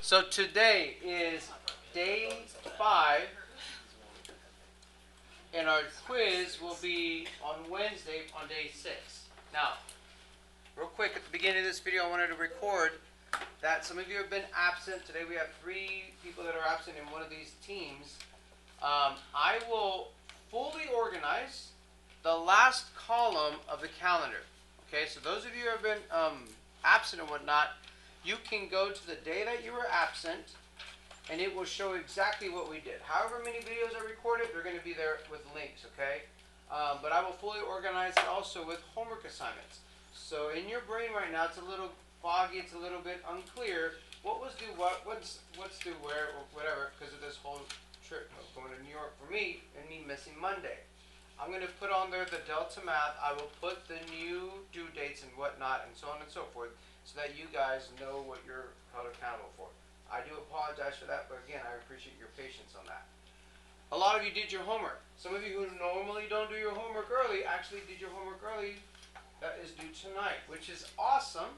So today is day 5, and our quiz will be on Wednesday on day 6. Now, real quick, at the beginning of this video, I wanted to record that some of you have been absent. Today we have 3 people that are absent in one of these teams. I will fully organize the last column of the calendar. Okay, so those of you who have been absent and whatnot, you can go to the day that you were absent, and it will show exactly what we did. However many videos are recorded, they're going to be there with links, okay? But I will fully organize it also with homework assignments. So in your brain right now, it's a little foggy, it's a little bit unclear. What was due what, what's due where, or whatever, because of this whole trip of going to New York for me, and me missing Monday. I'm going to put on there the Delta Math. I will put the new due dates and whatnot, and so on and so forth, so that you guys know what you're held accountable for. I do apologize for that, but again, I appreciate your patience on that. A lot of you did your homework. Some of you who normally don't do your homework early actually did your homework early. That is due tonight, which is awesome,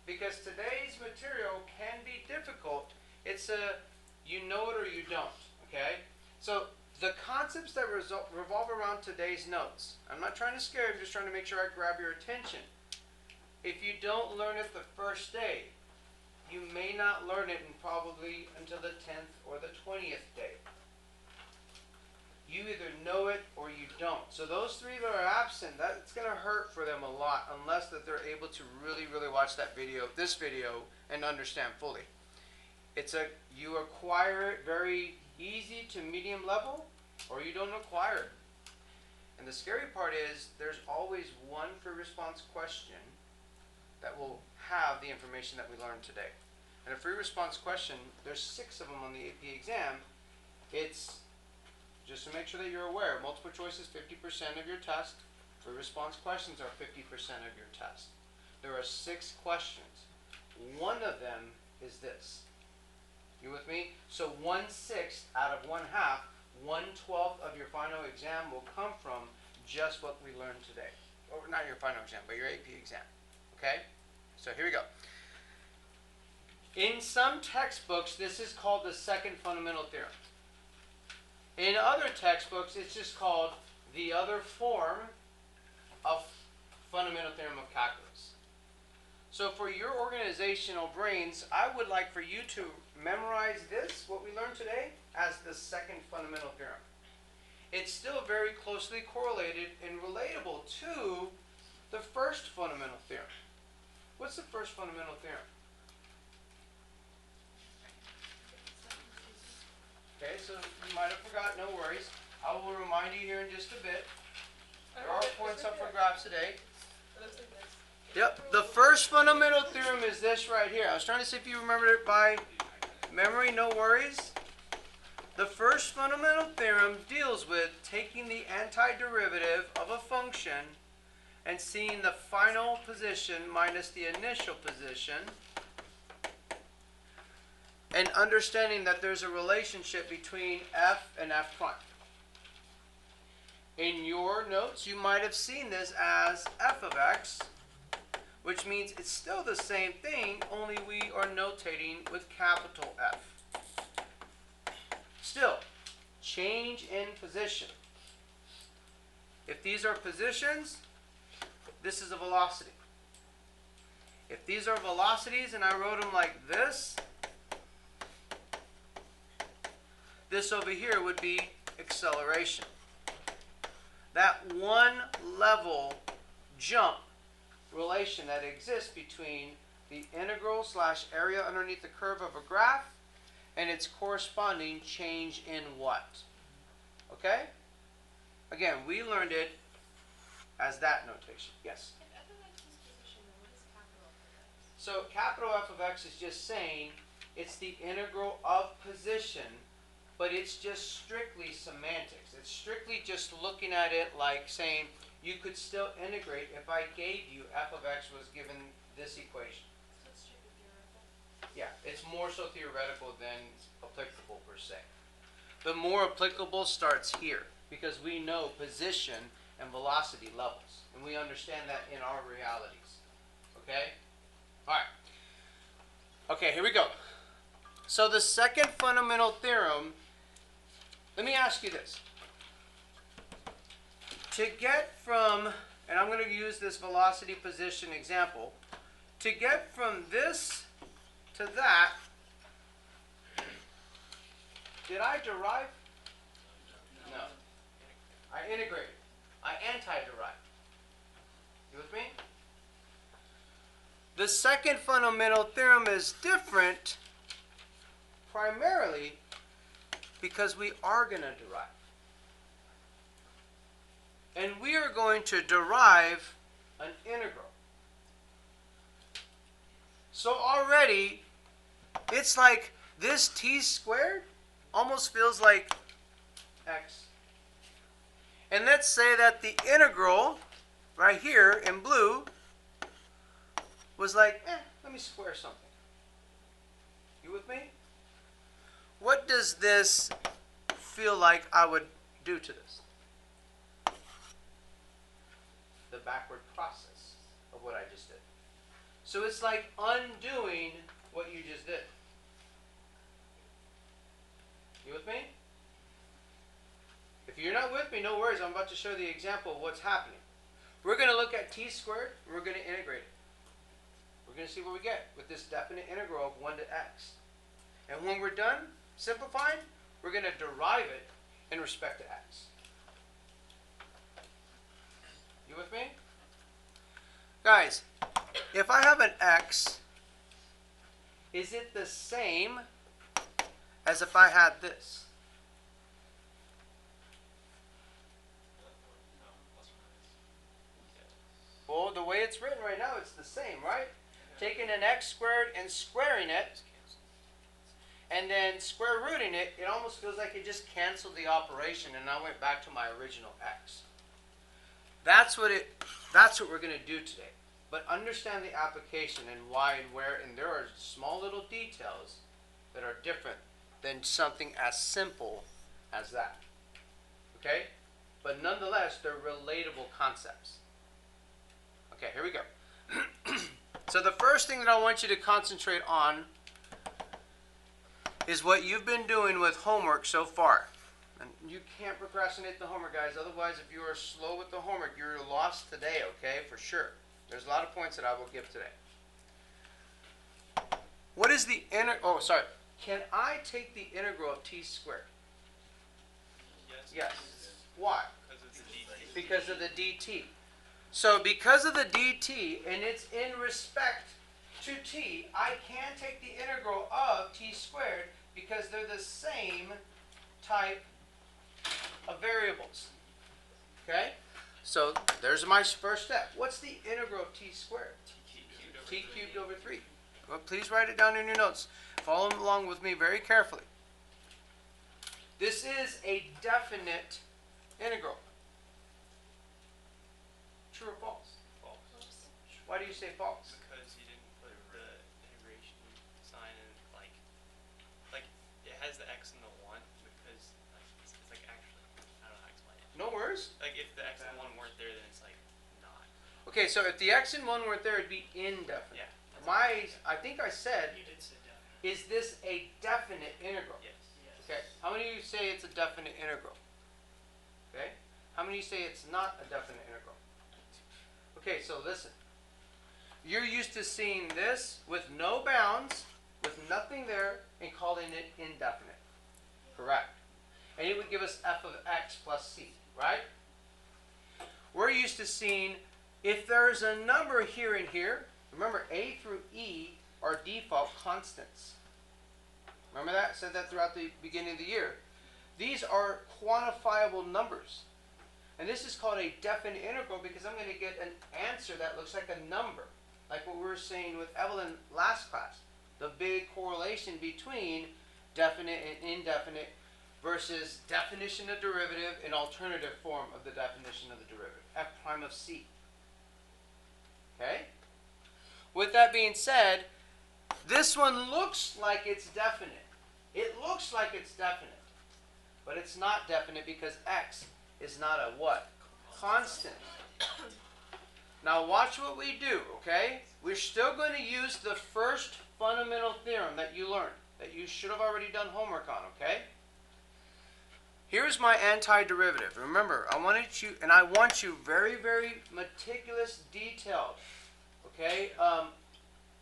because today's material can be difficult. It's a you know it or you don't, okay? So the concepts that revolve around today's notes, I'm not trying to scare you, I'm just trying to make sure I grab your attention. If you don't learn it the first day, you may not learn it probably until the 10th or the 20th day. You either know it or you don't. So those 3 that are absent, that's going to hurt for them a lot unless that they're able to really watch that video, this video, and understand fully. You acquire it very easy to medium level, or you don't acquire it. And the scary part is there's always one free response question that will have the information that we learned today. And a free response question, there's 6 of them on the AP exam. It's just to make sure that you're aware, multiple choice is 50% of your test. Free response questions are 50% of your test. There are 6 questions. One of them is this. You with me? So 1/6 out of 1/2, 1/12 of your final exam will come from just what we learned today. Or not your final exam, but your AP exam. Okay? So here we go. In some textbooks, this is called the second fundamental theorem. In other textbooks, it's just called the other form of fundamental theorem of calculus. So for your organizational brains, I would like for you to memorize this, what we learned today, as the second fundamental theorem. It's still very closely correlated and relatable to the first fundamental theorem. What's the first fundamental theorem? Okay, so you might have forgot, no worries. I will remind you here in just a bit. There are points up for grabs today. Yep, the first fundamental theorem is this right here. I was trying to see if you remembered it by memory, no worries. The first fundamental theorem deals with taking the antiderivative of a function and seeing the final position minus the initial position, and understanding that there's a relationship between f and f prime. In your notes, you might have seen this as f of x, which means it's still the same thing, only we are notating with capital F. Still, change in position. If these are positions, this is a velocity. If these are velocities and I wrote them like this, this over here would be acceleration. That one level jump relation that exists between the integral / area underneath the curve of a graph and its corresponding change in what? Okay? Again, we learned it as that notation. Yes? If f of x is position, then what is capital F of x? So capital F of x is just saying it's the integral of position, but it's just strictly semantics. It's strictly just looking at it like saying you could still integrate if I gave you f of x was given this equation. So it's strictly theoretical? Yeah, it's more so theoretical than applicable per se. The more applicable starts here because we know position and velocity levels, and we understand that in our realities. Okay? All right. Okay, here we go. So the second fundamental theorem, let me ask you this. To get from, and I'm going to use this velocity position example, to get from this to that, did I derive? No. I integrated. I anti-derived. You with me? The second fundamental theorem is different primarily because we are going to derive. And we are going to derive an integral. So already, it's like this t squared almost feels like x. And let's say that the integral right here in blue was like, let me square something. You with me? What does this feel like I would do to this? The backward process of what I just did. So it's like undoing what you just did. You with me? If you're not with me, no worries. I'm about to show the example of what's happening. We're going to look at t squared, and we're going to integrate it. We're going to see what we get with this definite integral of 1 to x. And when we're done simplifying, we're going to derive it in respect to x. You with me? Guys, if I have an x, is it the same as if I had this? Well, the way it's written right now, it's the same, right? Taking an x squared and squaring it, and then square rooting it, it almost feels like it just canceled the operation, and I went back to my original x. That's what we're going to do today. But understand the application and why and where, and there are small little details that are different than something as simple as that. Okay? But nonetheless, they're relatable concepts. Okay, here we go. So the first thing that I want you to concentrate on is what you've been doing with homework so far. And you can't procrastinate the homework, guys. Otherwise, if you are slow with the homework, you're lost today, okay? For sure. There's a lot of points that I will give today. What is the Can I take the integral of t squared? Yes. Why? Because of the dt. So because of the dt, and it's in respect to t, I can take the integral of t squared because they're the same type of variables. Okay? So there's my first step. What's the integral of t squared? T cubed over 3. Well, please write it down in your notes. Follow along with me very carefully. This is a definite integral. True or false? False. Why do you say false? Because you didn't put the integration sign in, like it has the x and the 1 because it's like actually, I don't know how to explain it. No worries. Like if the x and 1 weren't there, then it's like not. Okay, so if the x and 1 weren't there, it'd be indefinite. Yeah. I think I said, You did say definite. is this a definite integral? Yes. Yes. Okay, how many of you say it's a definite integral? Okay, how many of you say it's not a definite integral? Okay, so listen. You're used to seeing this with no bounds, with nothing there, and calling it indefinite. Correct. And it would give us f of x plus c, right? We're used to seeing if there's a number here and here, remember a through e are default constants. Remember that? I said that throughout the beginning of the year. These are quantifiable numbers. And this is called a definite integral because I'm going to get an answer that looks like a number. Like what we were saying with Evelyn last class. The big correlation between definite and indefinite versus definition of derivative and alternative form of the definition of the derivative. F prime of c. Okay? With that being said, this one looks like it's definite. It looks like it's definite. But it's not definite because x is not a what? Constant. Now watch what we do, okay? We're still going to use the first fundamental theorem that you learned. that you should have already done homework on, okay? Here's my antiderivative. Remember, I want you very, very meticulous, detailed, okay,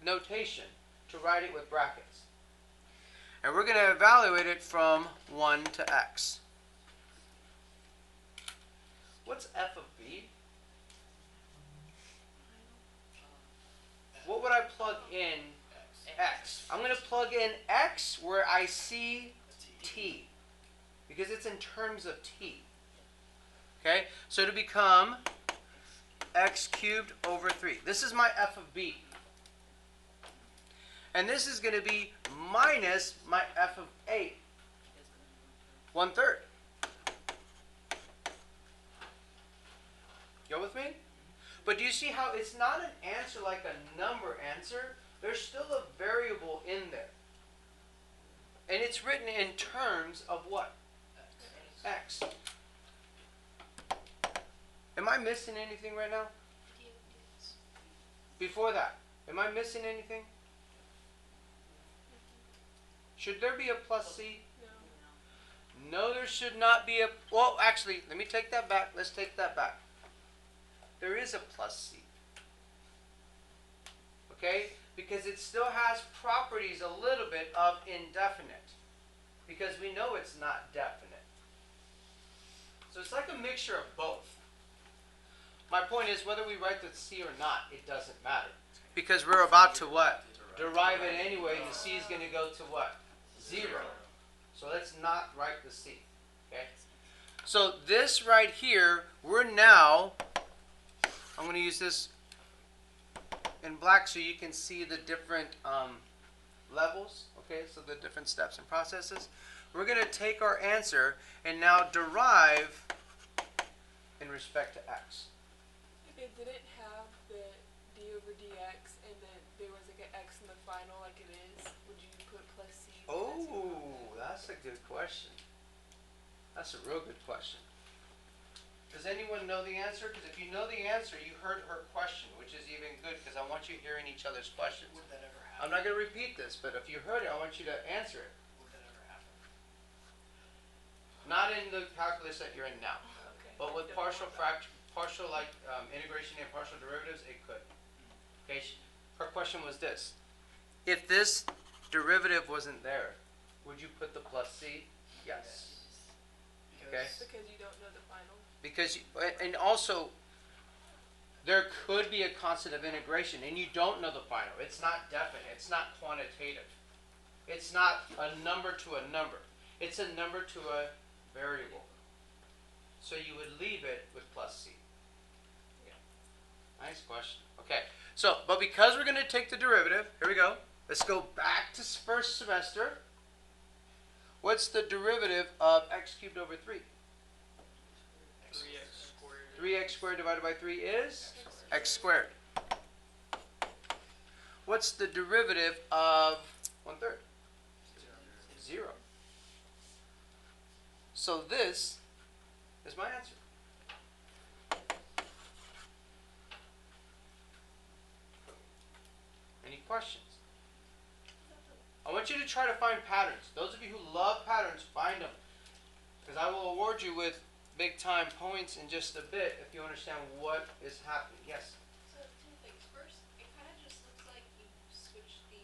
notation to write it with brackets. And we're going to evaluate it from 1 to x. What's f of b? What would I plug in x? I'm going to plug in x where I see t, because it's in terms of t. Okay, so to become x cubed over 3. This is my f of b. And this is going to be minus my f of 8, 1/3. You with me? But do you see how it's not an answer like a number answer? There's still a variable in there. And it's written in terms of what? X. Am I missing anything right now? Before that, am I missing anything? Should there be a plus c? No, there should not be a... Well, actually, let me take that back. Let's take that back. There is a plus c. Okay? Because it still has properties a little bit of indefinite. Because we know it's not definite. So it's like a mixture of both. My point is, whether we write the c or not, it doesn't matter. Because we're about to what? Derive it anyway, and the c is going to go to what? 0. So let's not write the c. Okay? So this right here, we're now, I'm going to use this in black so you can see the different levels. Okay, so the different steps and processes. We're going to take our answer and now derive in respect to x. If it didn't have the d over dx and then there was like an x in the final like it is, would you put plus c? Oh, that's a good question. That's a real good question. Does anyone know the answer? Because if you know the answer, you heard her question, which is even good because I want you hearing each other's questions. Would that ever happen? I'm not going to repeat this, but if you heard it, I want you to answer it. Would that ever happen? Not in the calculus that you're in now, Okay. but with partial integration and partial derivatives, it could. Okay. Her question was this: if this derivative wasn't there, would you put the plus c? Yes. Okay. Because you don't know the final. Because and also there could be a constant of integration and you don't know the final. It's not definite. It's not quantitative. It's not a number to a number. It's a number to a variable. So you would leave it with plus c. Yeah. Nice question. Okay. So, but because we're going to take the derivative, here we go. Let's go back to first semester. What's the derivative of x cubed over 3? 3x squared. 3x squared divided by 3 is x squared. What's the derivative of 1/3? 0. So this is my answer. Any questions? I want you to try to find patterns. Those of you who love patterns, find them. Because I will award you with big time points in just a bit if you understand what is happening. Yes? So, two things. First, it kind of just looks like you switched the,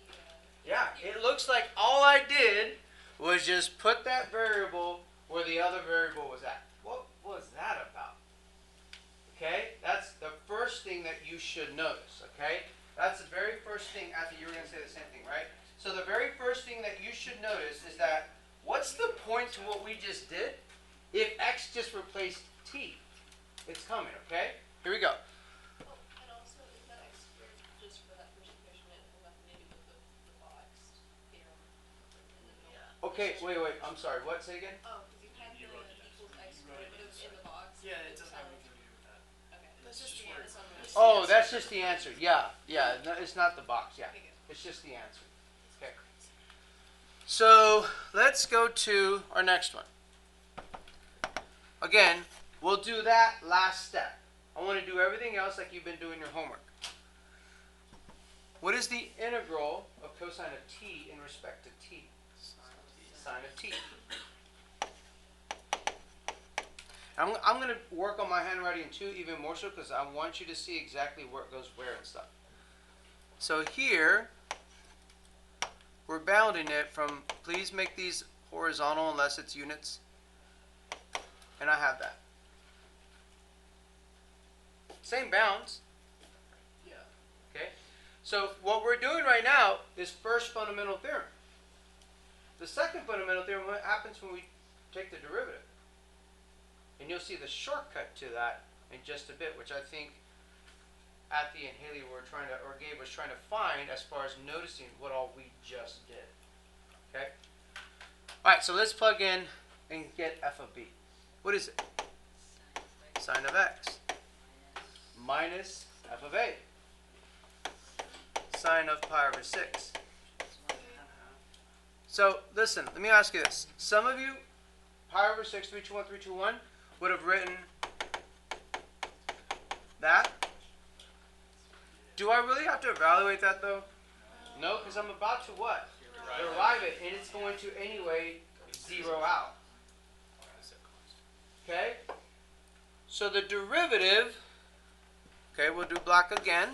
Yeah, it looks like all I did was just put that variable where the other variable was at. What was that about? Okay? That's the first thing that you should notice. Okay? That's the very first thing after you were going to say the same thing, right? So the very first thing that you should notice is that what's the point to what we just did? If x just replaced t, it's coming, okay? Here we go. oh, and also, is that x squared just for that first equation and nothing to do with the box theorem in the middle? Okay, wait, I'm sorry. What? Say again? Oh, because you had the equals x squared, but it was in the box. Yeah, it It's doesn't have not- anything to do with that. Okay, It's that's just just the where- answer. it's- Oh, that's just the answer. Yeah, no, it's not the box. Yeah, Okay, good. it's just the answer. Okay. So let's go to our next one. Again, we'll do that last step. I want to do everything else like you've been doing your homework. What is the integral of cosine of t in respect to t? sine of t. I'm going to work on my handwriting too, even more so, because I want you to see exactly where it goes where and stuff. So here, we're bounding it from, please make these horizontal unless it's units. And I have that. Same bounds. Yeah. Okay? So what we're doing right now is first fundamental theorem. The second fundamental theorem, what happens when we take the derivative? And you'll see the shortcut to that in just a bit, which I think Athy and Haley were trying to, or Gabe was trying to find as far as noticing what all we just did. Okay? Alright, so let's plug in and get f of b. What is it? Sine of x minus f of a. Sine of pi over 6. So, listen, let me ask you this. Some of you, pi over 6, 321, 321, would have written that. Do I really have to evaluate that, though? No, because I'm about to what? Derive it, and it's going to anyway zero out. Okay? So the derivative, okay, we'll do black again.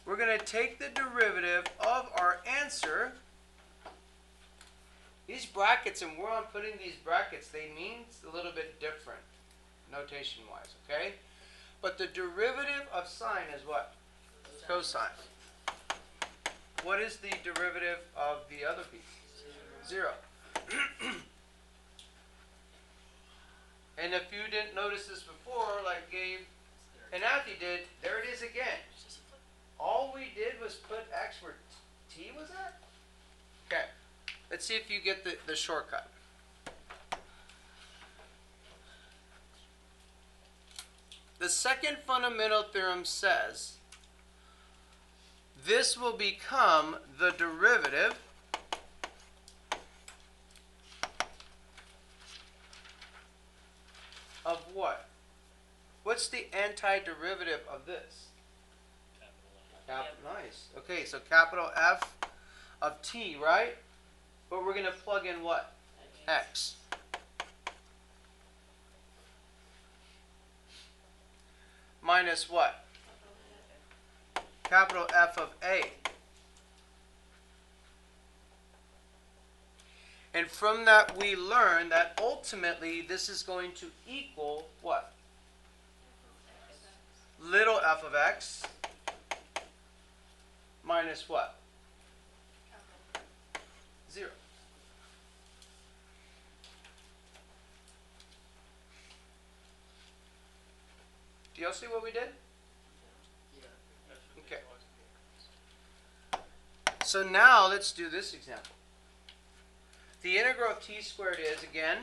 We're going to take the derivative of our answer. These brackets, and where I'm putting these brackets, they mean a little bit different, notation-wise, okay? But the derivative of sine is what? Cosine. What is the derivative of the other piece? 0. And if you didn't notice this before, like Gabe and Athy did, there it is again. All we did was put x where t was at. Okay, let's see if you get the shortcut. The second fundamental theorem says this will become the derivative of what? What's the antiderivative of this? Nice. Okay, so capital F of t, right? But we're going to plug in what? X. Minus what? Capital F of a. And from that we learn that ultimately this is going to equal what? Little f of x minus what? 0. Do y'all see what we did? Okay. So now let's do this example. The integral of t squared is, again,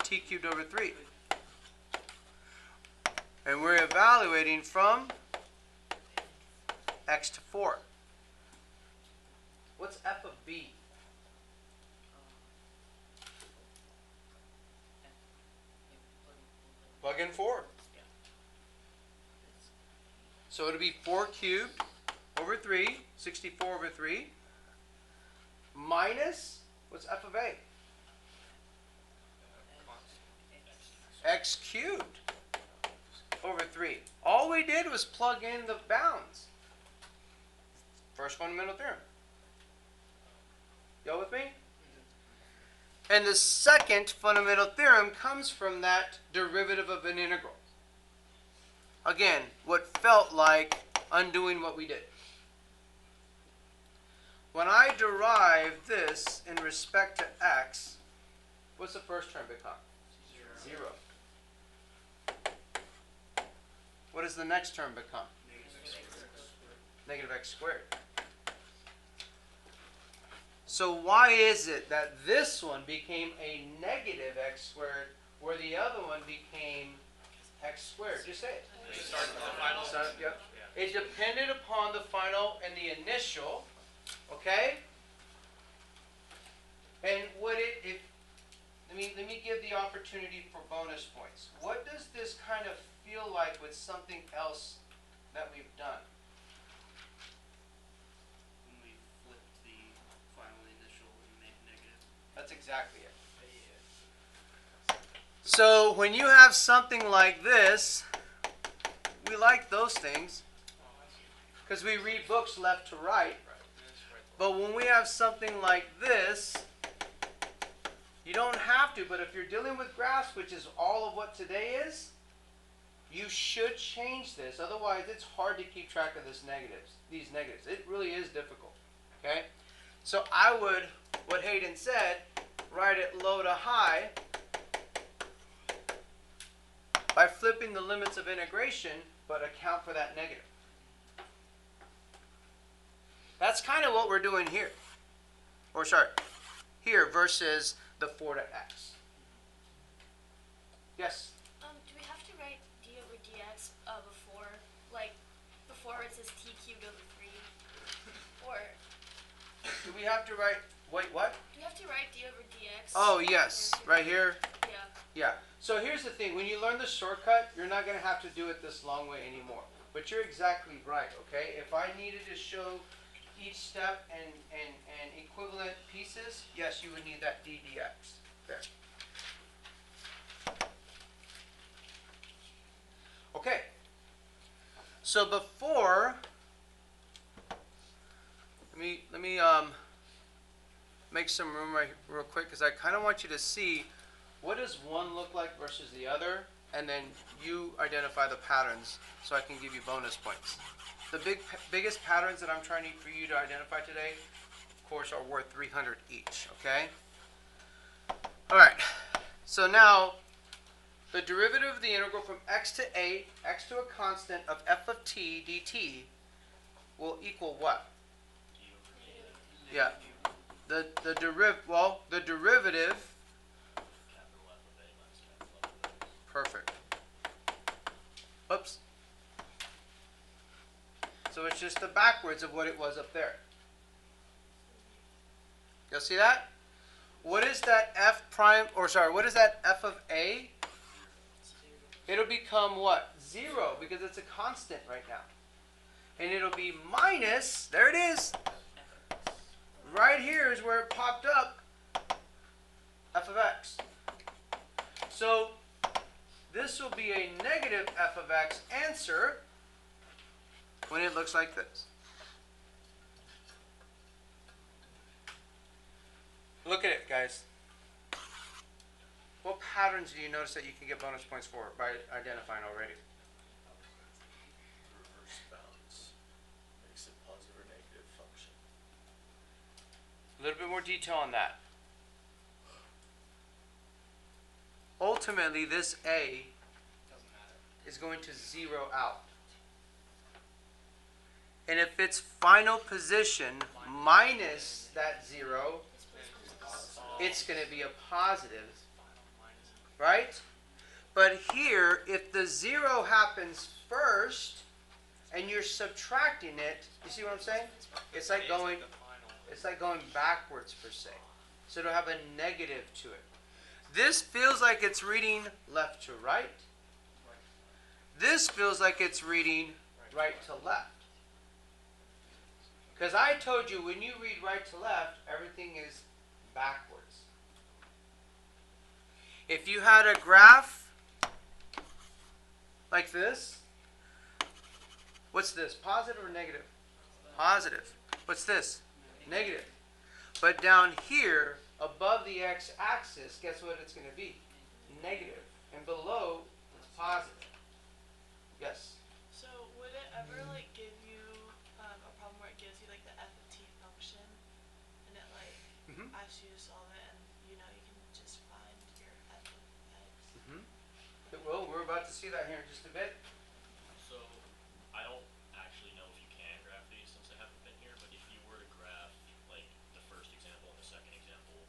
t cubed over 3. And we're evaluating from x to 4. What's f of b? Plug in 4. So it'll be 4 cubed over 3, 64 over 3, minus, what's f of a? X cubed over 3. All we did was plug in the bounds. First fundamental theorem. Y'all with me? And the second fundamental theorem comes from that derivative of an integral. Again, what felt like undoing what we did. When I derive this in respect to x, what's the first term become? 0. What does the next term become? Negative x squared. So why is it that this one became a negative x squared where the other one became x squared? Just say it. Yep. It depended upon the final and the initial. Okay? And what let me give the opportunity for bonus points. What does this kind of feel like with something else that we've done? When we flipped the final initial and made exactly it. So when you have something like this, we like those things because we read books left to right. But when we have something like this, you don't have to, but if you're dealing with graphs, which is all of what today is, you should change this. Otherwise, it's hard to keep track of these negatives. It really is difficult. Okay? So I would, what Hayden said, write it low to high by flipping the limits of integration, but account for that negative. That's kind of what we're doing here. Or sorry, here versus the 4 to x. Yes? Do we have to write d over dx before, like, before it says t cubed over 3? Or Do we have to write, wait, what? do we have to write d over dx? Oh, yes, right here. Yeah. Yeah. So here's the thing. When you learn the shortcut, you're not going to have to do it this long way anymore. But you're exactly right, okay? If I needed to show each step and equivalent pieces, yes, you would need that ddx there. Okay. So before, let me make some room right real quick because I kind of want you to see what does one look like versus the other, and then you identify the patterns so I can give you bonus points. The biggest patterns that I'm trying for you to identify today, of course, are worth 300 each, okay? All right, so now the derivative of the integral from x to 8, x to a constant of f of t dt will equal what? Yeah, the derivative, perfect. Oops. So it's just the backwards of what it was up there. You'll see that? What is that f prime, or sorry, what is that f of a? It'll become what? 0, because it's a constant right now. And it'll be minus, there it is. Right here is where it popped up, f of x. So this will be a negative f of x answer when it looks like this. Look at it, guys. What patterns do you notice that you can get bonus points for by identifying already? Reverse balance makes it positive or negative function. A little bit more detail on that. Ultimately, this a is going to 0 out. And if its final position minus that 0, it's going to be a positive, right? But here, if the 0 happens first and you're subtracting it, you see what I'm saying? It's like going backwards per se. So it'll have a negative to it. This feels like it's reading left to right. This feels like it's reading right to left. Because I told you when you read right to left, everything is backwards. If you had a graph like this, what's this? Positive or negative? Positive. What's this? Negative. But down here, above the x-axis, guess what it's going to be? Negative. And below, it's positive. Yes? So would it ever like give you a problem where it gives you like the f of t function and it like asks you to solve it and you know you can just find your f of x? It will. We're about to see that here in just a bit. So I don't actually know if you can graph these since they haven't been here, but if you were to graph like the first example and the second example,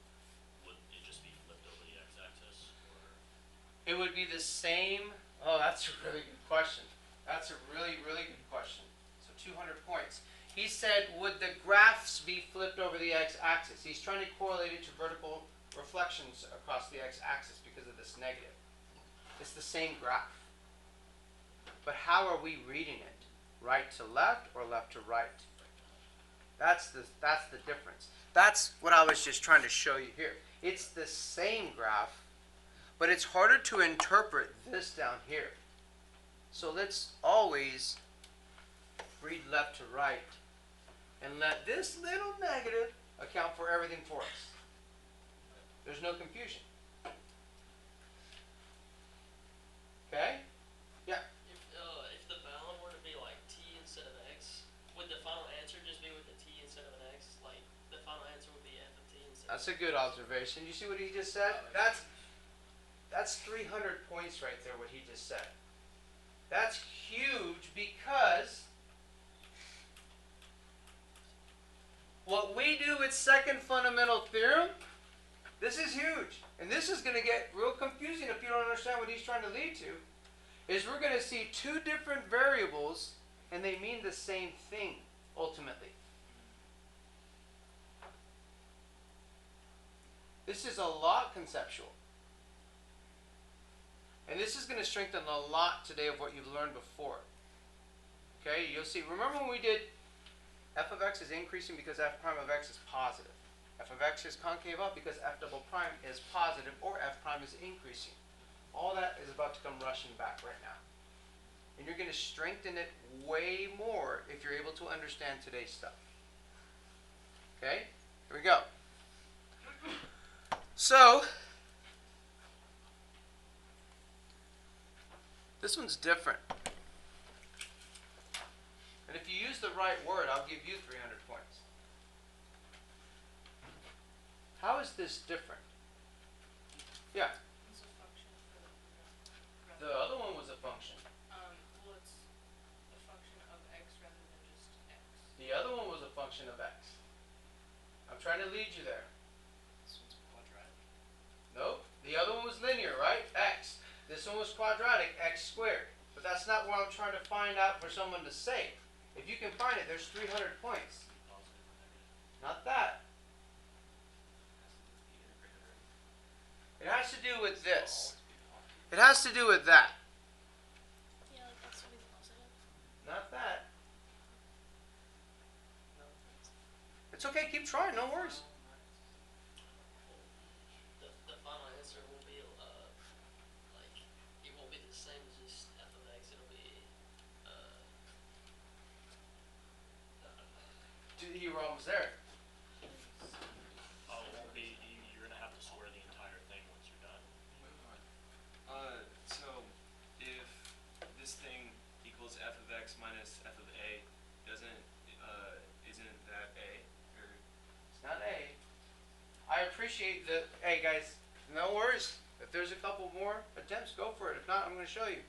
would it just be flipped over the x-axis, or? It would be the same. Oh, that's a really good question. That's a really, really good question. So 200 points. He said, would the graphs be flipped over the x-axis? He's trying to correlate it to vertical reflections across the x-axis because of this negative. It's the same graph. But how are we reading it? Right to left or left to right? That's the difference. That's what I was just trying to show you here. It's the same graph, but it's harder to interpret this down here. So let's always read left to right and let this little negative account for everything for us. There's no confusion. Okay? Yeah. If the bound were to be like t instead of x, would the final answer just be with a t instead of an x? Like the final answer would be f of t instead. That's a good observation. You see what he just said? That's 300 points right there, what he just said. That's huge because what we do with second fundamental theorem, this is huge. And this is going to get real confusing if you don't understand what he's trying to lead to. Is we're going to see two different variables and they mean the same thing ultimately. This is a lot conceptual. And this is going to strengthen a lot today of what you've learned before. Okay, you'll see. Remember when we did f of x is increasing because f prime of x is positive. F of x is concave up because f double prime is positive or f prime is increasing. All that is about to come rushing back right now. And you're going to strengthen it way more if you're able to understand today's stuff. Okay, here we go. So, this one's different. And if you use the right word, I'll give you 300 points. How is this different? Yeah. It's a function for the The other one was a function. well, it's a function of x rather than just x. The other one was a function of x. I'm trying to lead you there. This one's quadratic. Nope. The other one was linear, right? X. This one was quadratic, x squared. But that's not what I'm trying to find out for someone to say. If you can find it, there's 300 points. Not that. It has to do with this. It has to do with that. Yeah, like that's to be positive. Not that. It's okay, keep trying, no worries. The final answer will be like it won't be the same as just f of x. It'll be You were almost there. Oh, it won't be, you're gonna have to square the entire thing once you're done. So if this thing equals f of x minus f of a, isn't that a? Or It's not A. I appreciate the, hey guys, no worries. If there's a couple more attempts, go for it. If not, I'm going to show you.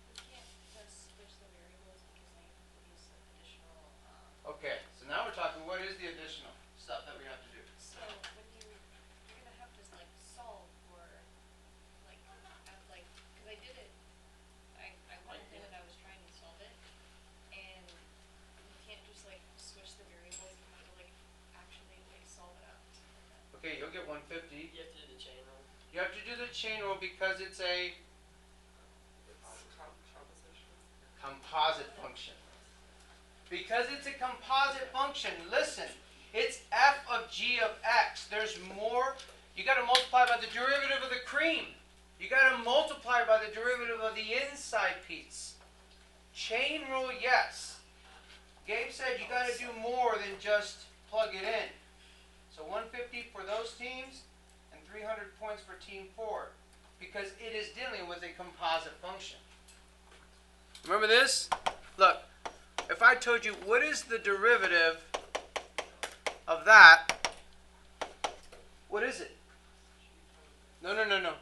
We can't just switch the variables because they use additional, Okay, so now we're talking what is the additional stuff that we have to do. so when you're gonna have to like solve for, like, cause I did it, I went in and I was trying to solve it, and you can't just like switch the variables, you have to like actually like solve it out. Okay, you'll get 150. you have to do the chain rule. You have to do the chain rule because it's a composite function. Because it's a composite function, listen, it's f of g of x. There's more. You got to multiply by the derivative of the cream. You got to multiply by the derivative of the inside piece. Chain rule, yes. Gabe said you got to do more than just plug it in. So 150 for those teams and 300 points for team 4 because it is dealing with a composite function. Remember this? Look, if I told you what is the derivative of that, what is it? No.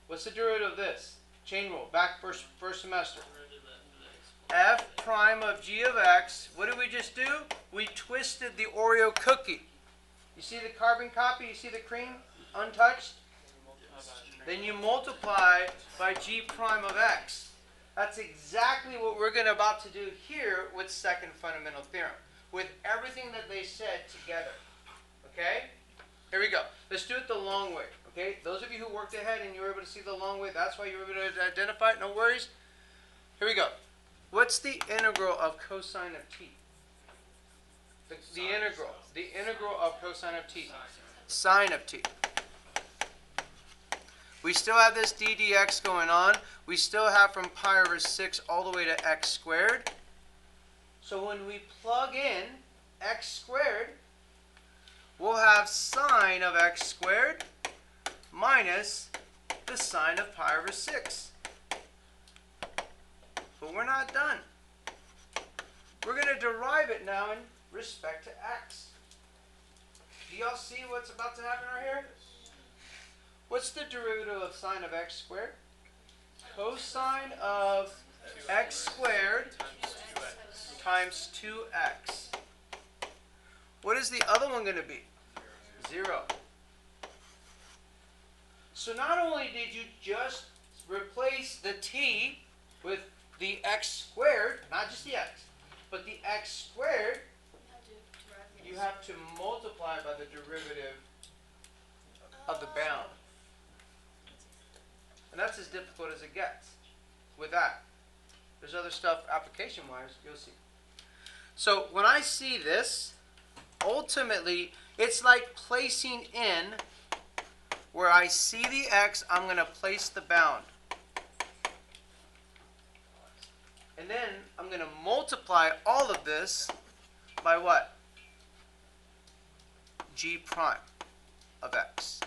What's the derivative of this? Chain rule, back first semester. Derivative of x. F prime of g of x, what did we just do? We twisted the Oreo cookie. You see the carbon copy? You see the cream untouched? Then you multiply by g prime of x. That's exactly what we're about to do here with second fundamental theorem. With everything that they said together. Okay? Here we go. Let's do it the long way. Okay? Those of you who worked ahead and you were able to see the long way, that's why you were able to identify it. No worries. Here we go. What's the integral of cosine of t? The integral of cosine of t. Sine of t. We still have this d dx going on. We still have from pi over 6 all the way to x squared. So when we plug in x squared, we'll have sine of x squared minus the sine of pi over 6. But we're not done. We're going to derive it now in respect to x. Do y'all see what's about to happen right here? What's the derivative of sine of x squared? Cosine of x squared times 2x. What is the other one going to be? 0. So not only did you just replace the t with the x squared, not just the x, but the x squared, you have to multiply by the derivative of the bound. And that's as difficult as it gets with that. There's other stuff application-wise, you'll see. So when I see this, ultimately, it's like placing in where I see the x, I'm going to place the bound. And then I'm going to multiply all of this by what? G prime of x.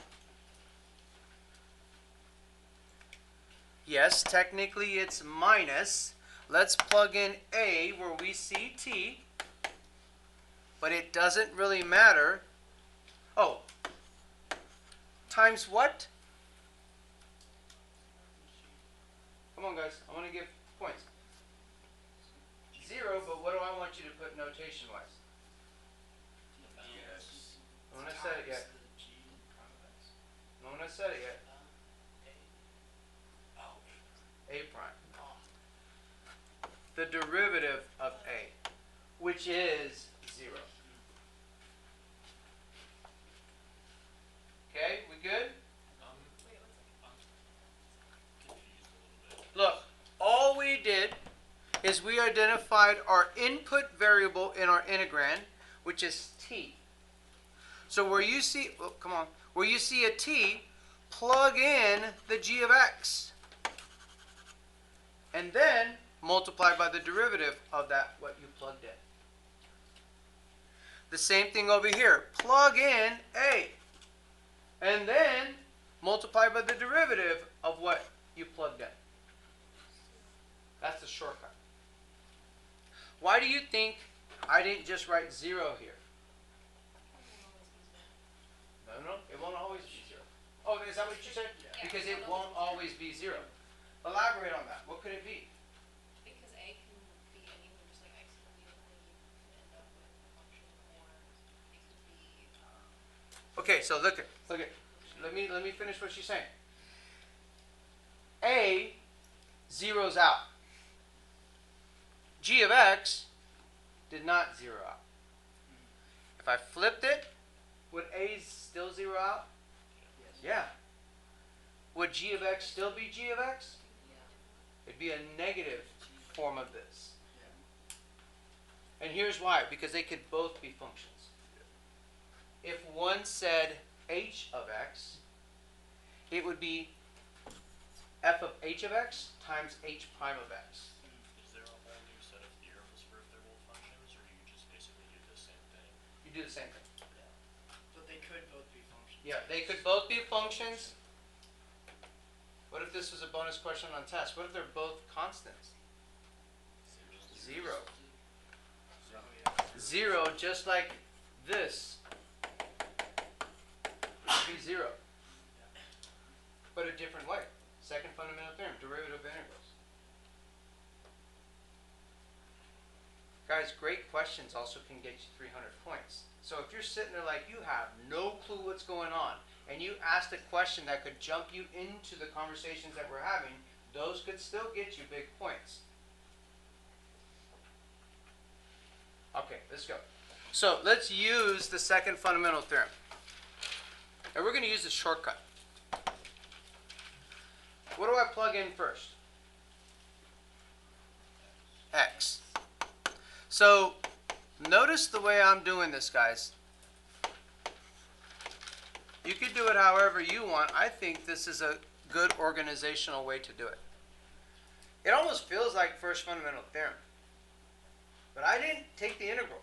Yes, technically it's minus. Let's plug in a where we see t. But it doesn't really matter. Oh. Times what? Come on, guys. I want to give points. 0, but what do I want you to put notation-wise? No one has said it yet. No one has said it yet. A prime. The derivative of a, which is 0. Okay, we good? Look, all we did is we identified our input variable in our integrand, which is t. So where you see, oh, come on, where you see a t, plug in the g of x. And then multiply by the derivative of that, what you plugged in. The same thing over here. Plug in a. And then multiply by the derivative of what you plugged in. That's the shortcut. Why do you think I didn't just write 0 here? No, it won't always be 0. Oh, is that what you said? Yeah. Because it won't always be 0. Elaborate on that. What could it be? Because a can be anything, just like x can be anything, you can end up with a function, or it could be, Okay, so look at. Let me finish what she's saying. A zeroes out. G of x did not zero out. If I flipped it, would A still zero out? Yeah. Would G of x still be G of x? It'd be a negative form of this. And here's why. Because they could both be functions. If one said h of x, it would be f of h of x times h prime of x. Is there a whole new set of theorems for if they're both functions, or you just basically do the same thing? You do the same thing. But they could both be functions. Yeah, they could both be functions. What if this was a bonus question on test? What if they're both constants? 0. 0, just like this. Would be 0. But a different way. Second fundamental theorem, derivative of integrals. Guys, great questions also can get you 300 points. So if you're sitting there like you have no clue what's going on, and you asked a question that could jump you into the conversations that we're having, those could still get you big points. Okay, let's go. So let's use the second fundamental theorem. And we're going to use the shortcut. What do I plug in first? X. So Notice the way I'm doing this, guys. You could do it however you want. I think this is a good organizational way to do it. It almost feels like first fundamental theorem. But I didn't take the integral.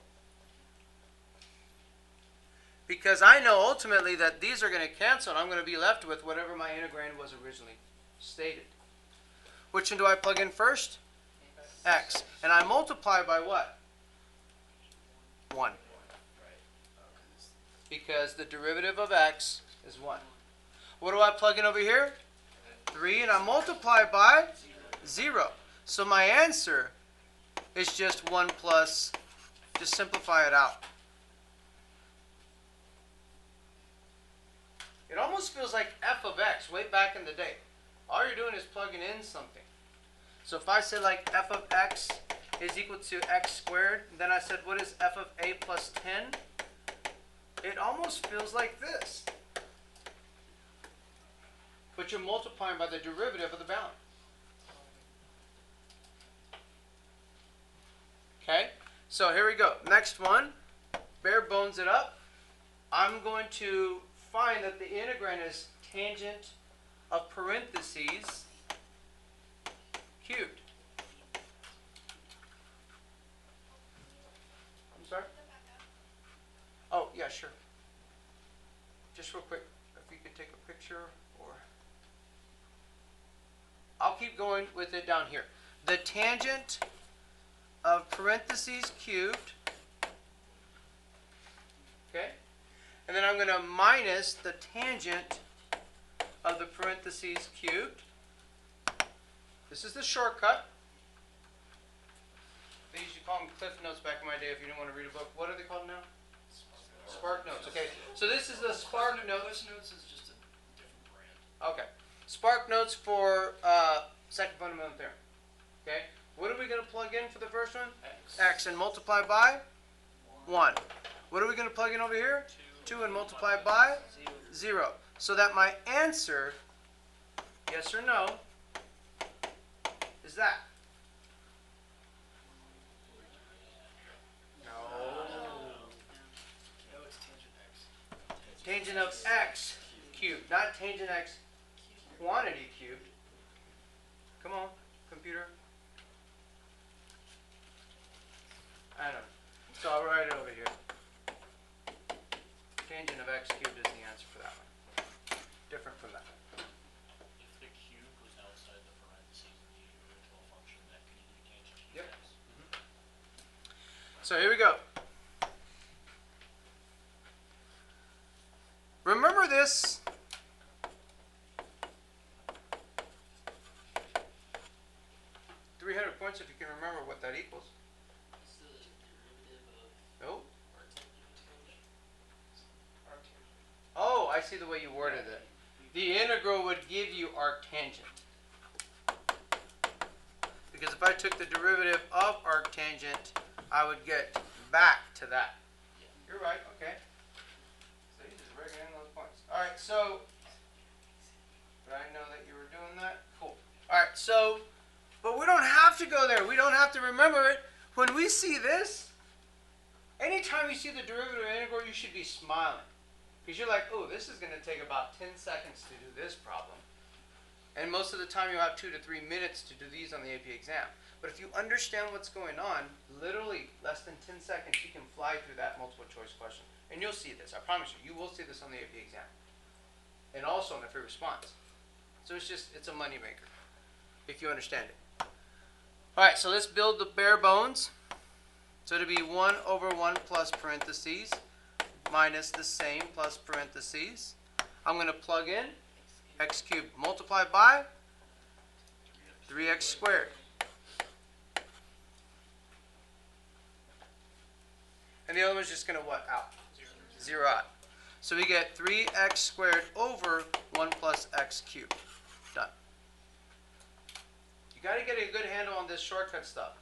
Because I know ultimately that these are going to cancel and I'm going to be left with whatever my integrand was originally stated. Which one do I plug in first? X. And I multiply by what? 1. Because the derivative of x is 1. What do I plug in over here? 3, and I multiply by 0. So my answer is just 1 plus, just simplify it out. It almost feels like f of x way back in the day. All you're doing is plugging in something. So if I said like f of x is equal to x squared, then I said what is f of a plus 10? It almost feels like this. But you're multiplying by the derivative of the bound. Okay? So here we go. Next one. Bare bones it up. I'm going to find that the integrand is tangent of parentheses cubed. I'm sorry? Oh, yeah, sure. Just real quick, if you could take a picture, or I'll keep going with it down here. The tangent of parentheses cubed, okay? And then I'm going to minus the tangent of the parentheses cubed. This is the shortcut. They used to call them Cliff Notes back in my day if you didn't want to read a book. What are they called now? Spark Notes. Okay, so this is the Spark Notes. Notes is just a different brand. Okay, Spark Notes for second fundamental theorem. Okay, what are we going to plug in for the first one? X and multiply by 1. What are we going to plug in over here? 2 and multiply by 0. So that my answer, yes or no, is that. No, it's tangent x. Tangent of x cubed, not tangent x quantity cubed. Come on, computer. I don't know. So I'll write it over here. Tangent of x cubed is the answer for that one. Different from that. If the cube was outside the parentheses in the original function, that could either be tangent to Yep. x. So here we go. Remember this. Points if you can remember what that equals. It's the derivative of No? arctangent. Oh, I see the way you worded it. The integral would give you arctangent. Because if I took the derivative of arctangent, I would get back to that. You're right, okay. So you just breaking in those points. Alright, so, did I know that you were doing that? Cool. Alright, so, but we don't have to go there. We don't have to remember it. When we see this, anytime you see the derivative of integral, you should be smiling. Because you're like, oh, this is going to take about 10 seconds to do this problem. And most of the time you'll have 2 to 3 minutes to do these on the AP exam. But if you understand what's going on, literally less than 10 seconds, you can fly through that multiple choice question. And you'll see this. I promise you. You will see this on the AP exam. And also on the free response. So it's just, it's a moneymaker. If you understand it. Alright, so let's build the bare bones. So it'll be 1 over 1 plus parentheses minus the same plus parentheses. I'm going to plug in x cubed multiplied by 3x squared. And the other one's just going to what? Out. 0 out. So we get 3x squared over 1 plus x cubed. Done. You got to get a good handle on this shortcut stuff.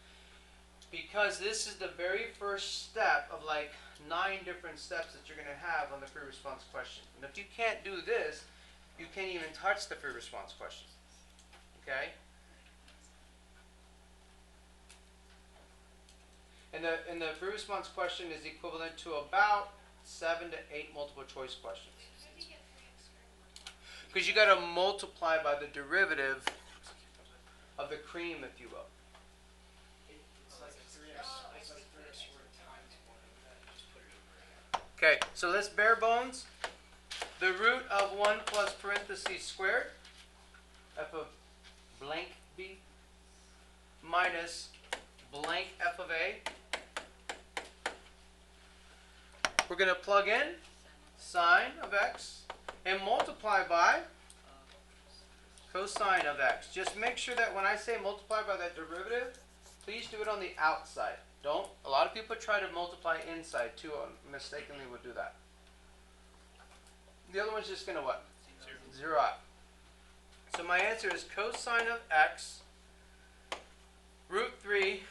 Because this is the very first step of like 9 different steps that you're going to have on the free response question. And if you can't do this, you can't even touch the free response question. Okay? And the free response question is equivalent to about 7 to 8 multiple choice questions. How do you get 3x squared? Because you got to multiply by the derivative of the cream, if you will. It's like 3x, it's like 3x squared times 1 over that, you just put it over. Okay, so let's bare bones. The root of 1 plus parentheses squared, f of blank b, minus blank f of a. We're going to plug in sine of x and multiply by cosine of x. Just make sure that when I say multiply by that derivative, please do it on the outside. Don't. A lot of people try to multiply inside too, mistakenly would do that. The other one's just going to what? Zero out. So my answer is cosine of x root 3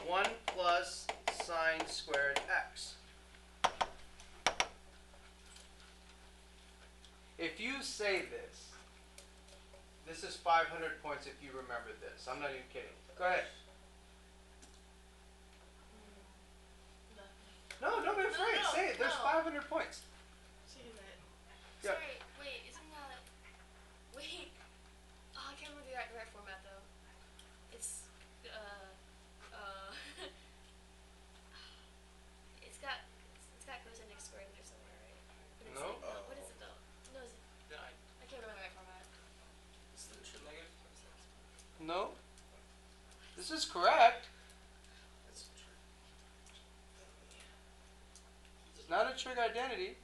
1 plus sine squared x. If you say this is 500 points if you remember this. I'm not even kidding. Go ahead. No, don't be afraid. No, Say it. There's no. 500 points. Say that. Yeah. Sorry, wait, isn't that... Wait. Oh, I can't remember the right format, though. It's, it's got cosine x squared in there somewhere, right? But it's No. like, what is it, though? No, is it... Yeah, I can't remember the right format. Is the true negative? No. This is correct. That's true. It's not a trig identity.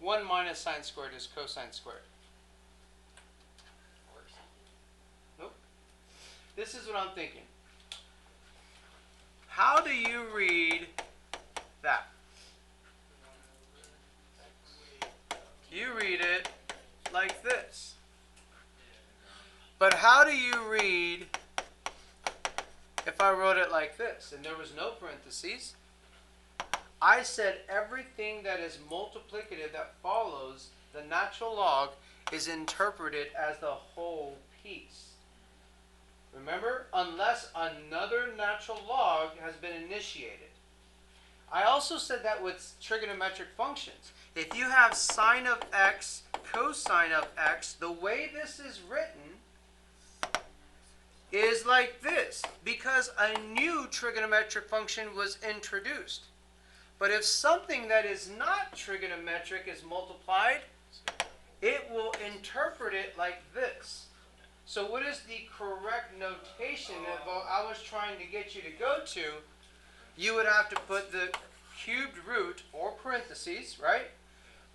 1 minus sine squared is cosine squared. Nope. This is what I'm thinking. How do you read that? You read it like this. But how do you read if I wrote it like this and there was no parentheses? I said everything that is multiplicative that follows the natural log is interpreted as the whole piece. Remember, unless another natural log has been initiated. I also said that with trigonometric functions. If you have sine of x, cosine of x, the way this is written is like this, because a new trigonometric function was introduced. But if something that is not trigonometric is multiplied, it will interpret it like this. So what is the correct notation if I was trying to get you to go to? You would have to put the cubed root or parentheses, right?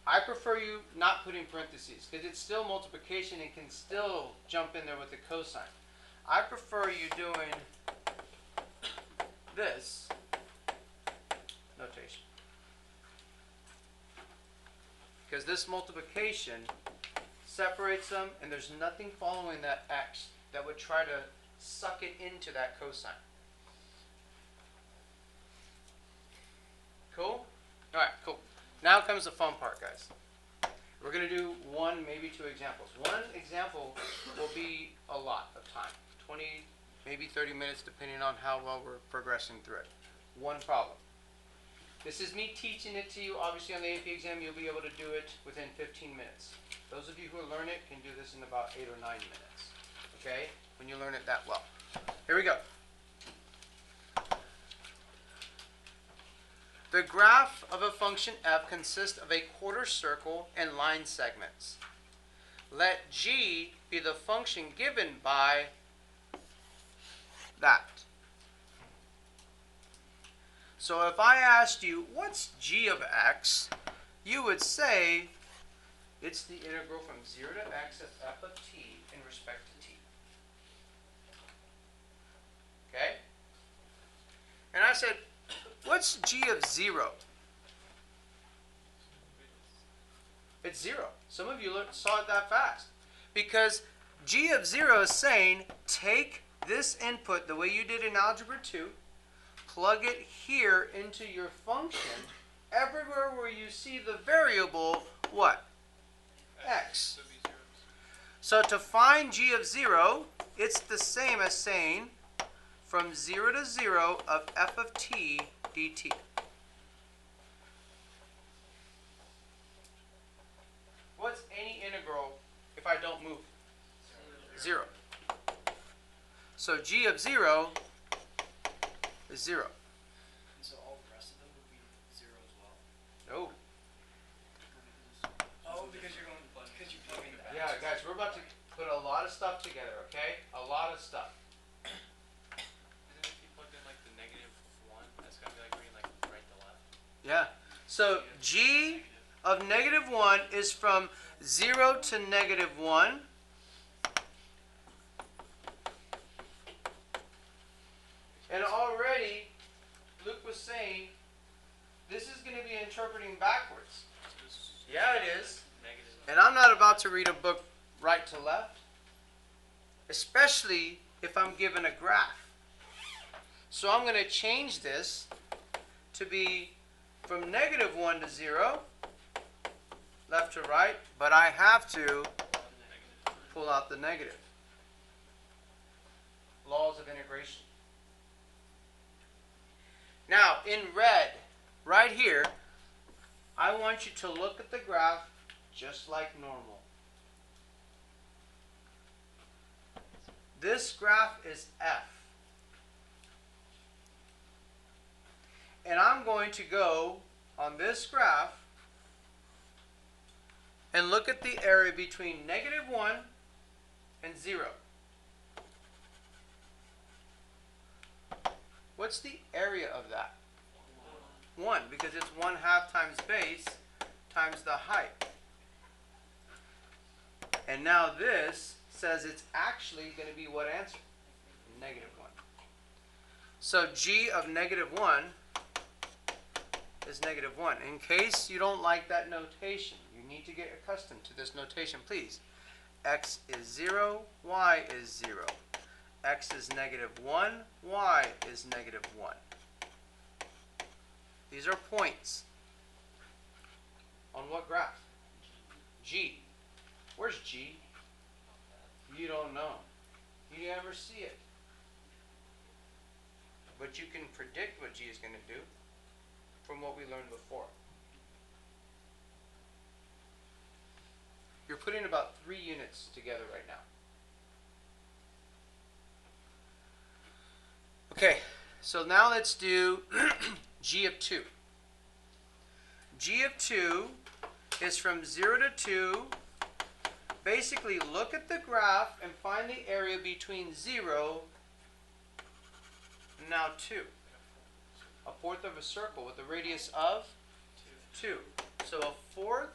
I prefer you not putting parentheses because it's still multiplication and can still jump in there with the cosine. I prefer you doing this notation. Because this multiplication separates them and there's nothing following that x that would try to suck it into that cosine. Cool? Alright, cool. Now comes the fun part, guys. We're going to do one, maybe two examples. One example will be a lot of time. 20, maybe 30 minutes, depending on how well we're progressing through it. One problem. This is me teaching it to you. Obviously, on the AP exam, you'll be able to do it within 15 minutes. Those of you who learn it can do this in about 8 or 9 minutes. Okay? When you learn it that well. Here we go. The graph of a function f consists of a quarter circle and line segments. Let g be the function given by that. So if I asked you, what's g of x? You would say, it's the integral from 0 to x of f of t in respect to t. Okay? And I said, what's g of 0? It's 0. Some of you saw it that fast. Because g of 0 is saying, take this input the way you did in Algebra 2, plug it here into your function. Everywhere where you see the variable, what? X. So to find g of 0, it's the same as saying, from 0 to 0 of f of t dt. What's any integral if I don't move? 0. So g of 0 is 0. And so all the rest of them would be 0 as well? No. Oh, because you're plugging the Yeah, guys, we're about to put a lot of stuff together, okay? A lot of stuff. Isn't if you plugged in like the -1, that's gonna be like reading like right to left? Yeah. So g of -1 is from 0 to -1. And already, Luke was saying, this is going to be interpreting backwards. Yeah, it is. Negative. And I'm not about to read a book right to left, especially if I'm given a graph. So I'm going to change this to be from -1 to 0, left to right, but I have to pull out the negative. Laws of integration. Now, in red, right here, I want you to look at the graph just like normal. This graph is f. And I'm going to go on this graph and look at the area between -1 and 0. What's the area of that? 1, because it's 1/2 times base times the height. And now this says it's actually going to be what answer? -1. So g of -1 is -1. In case you don't like that notation, you need to get accustomed to this notation, please. X is 0, y is 0. X is -1, y is -1. These are points. On what graph? G. Where's G? You don't know. You never see it. But you can predict what G is going to do from what we learned before. You're putting about 3 units together right now. Okay, so now let's do G of 2. G of 2 is from 0 to 2. Basically, look at the graph and find the area between 0 and now 2. A fourth of a circle with a radius of 2. So a fourth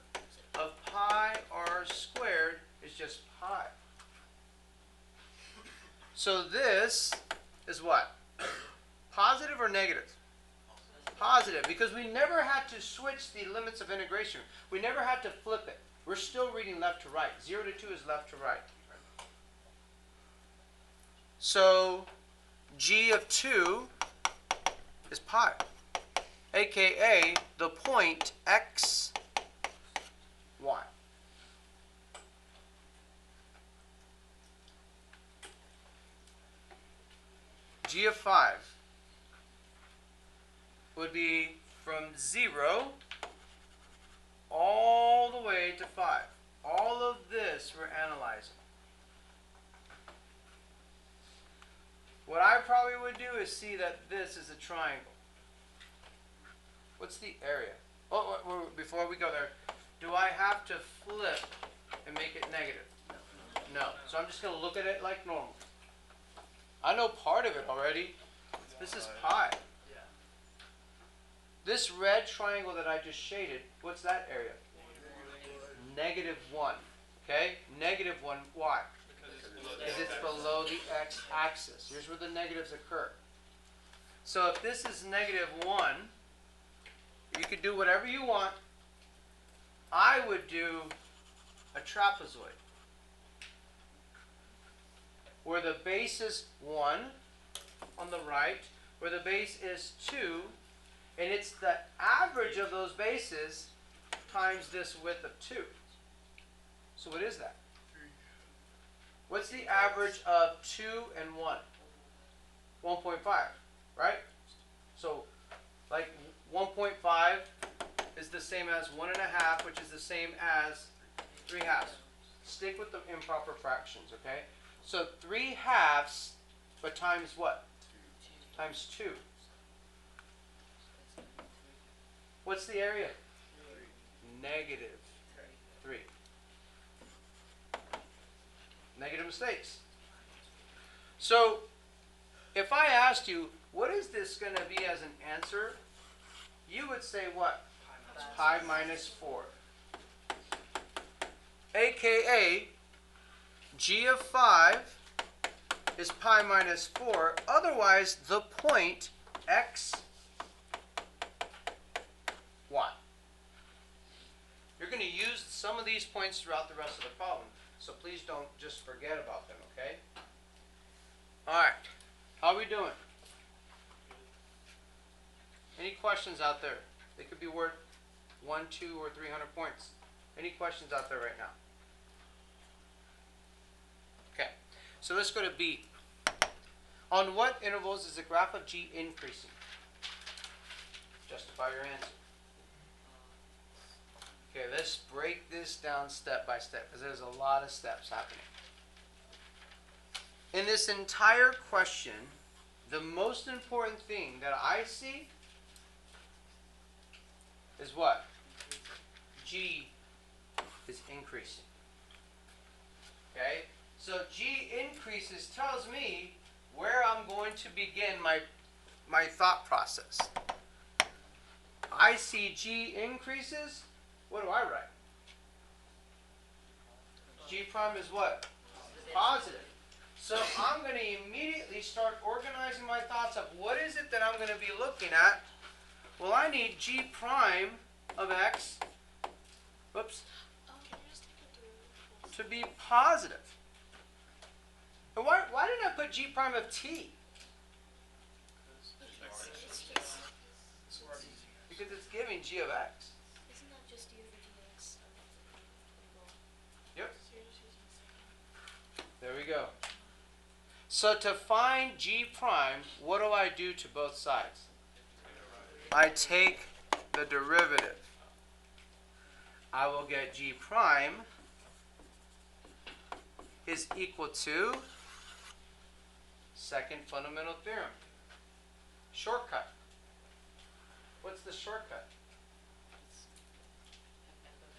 of pi r squared is just pi. So this is what? Positive or negative? Positive, because we never had to switch the limits of integration. We never had to flip it. We're still reading left to right. 0 to 2 is left to right. So G of 2 is pi, aka the point x, y. G of 5 would be from 0 all the way to 5. All of this we're analyzing. What I probably would do is see that this is a triangle. What's the area? Oh, before we go there, do I have to flip and make it negative? No. So I'm just going to look at it like normal. I know part of it already. This is pi. This red triangle that I just shaded, what's that area? -1. Okay? -1. Why? Because it's below the x-axis. Here's where the negatives occur. So if this is -1, you could do whatever you want. I would do a trapezoid, where the base is 1 on the right, where the base is 2, and it's the average of those bases times this width of 2. So what is that? What's the average of 2 and 1? 1.5, right? So, like 1.5 is the same as 1.5, which is the same as 3/2. Stick with the improper fractions, okay? So 3/2, but times what? Times 2. What's the area? Negative 3. Negative mistakes. So, if I asked you, what is this going to be as an answer? You would say what? Pi minus 4. AKA, g of 5 is pi minus 4. Otherwise, the point x, y. You're going to use some of these points throughout the rest of the problem. So please don't just forget about them, okay? Alright. How are we doing? Any questions out there? They could be worth 1, 2, or 300 points. Any questions out there right now? Okay. So let's go to B. On what intervals is the graph of G increasing? Justify your answer. Okay, let's break this down step by step because there's a lot of steps happening. In this entire question, the most important thing that I see is what? G is increasing. Okay? So G increases tells me where I'm going to begin my thought process. I see G increases. What do I write? G prime is what? Positive. So I'm going to immediately start organizing my thoughts of what is it that I'm going to be looking at. Well, I need G prime of x, whoops, to be positive. And why didn't I put G prime of t? Because it's giving G of x. Isn't that just d over dx? Yep. There we go. So to find G prime, what do I do to both sides? I take the derivative. I will get G prime is equal to second fundamental theorem. Shortcut. What's the shortcut?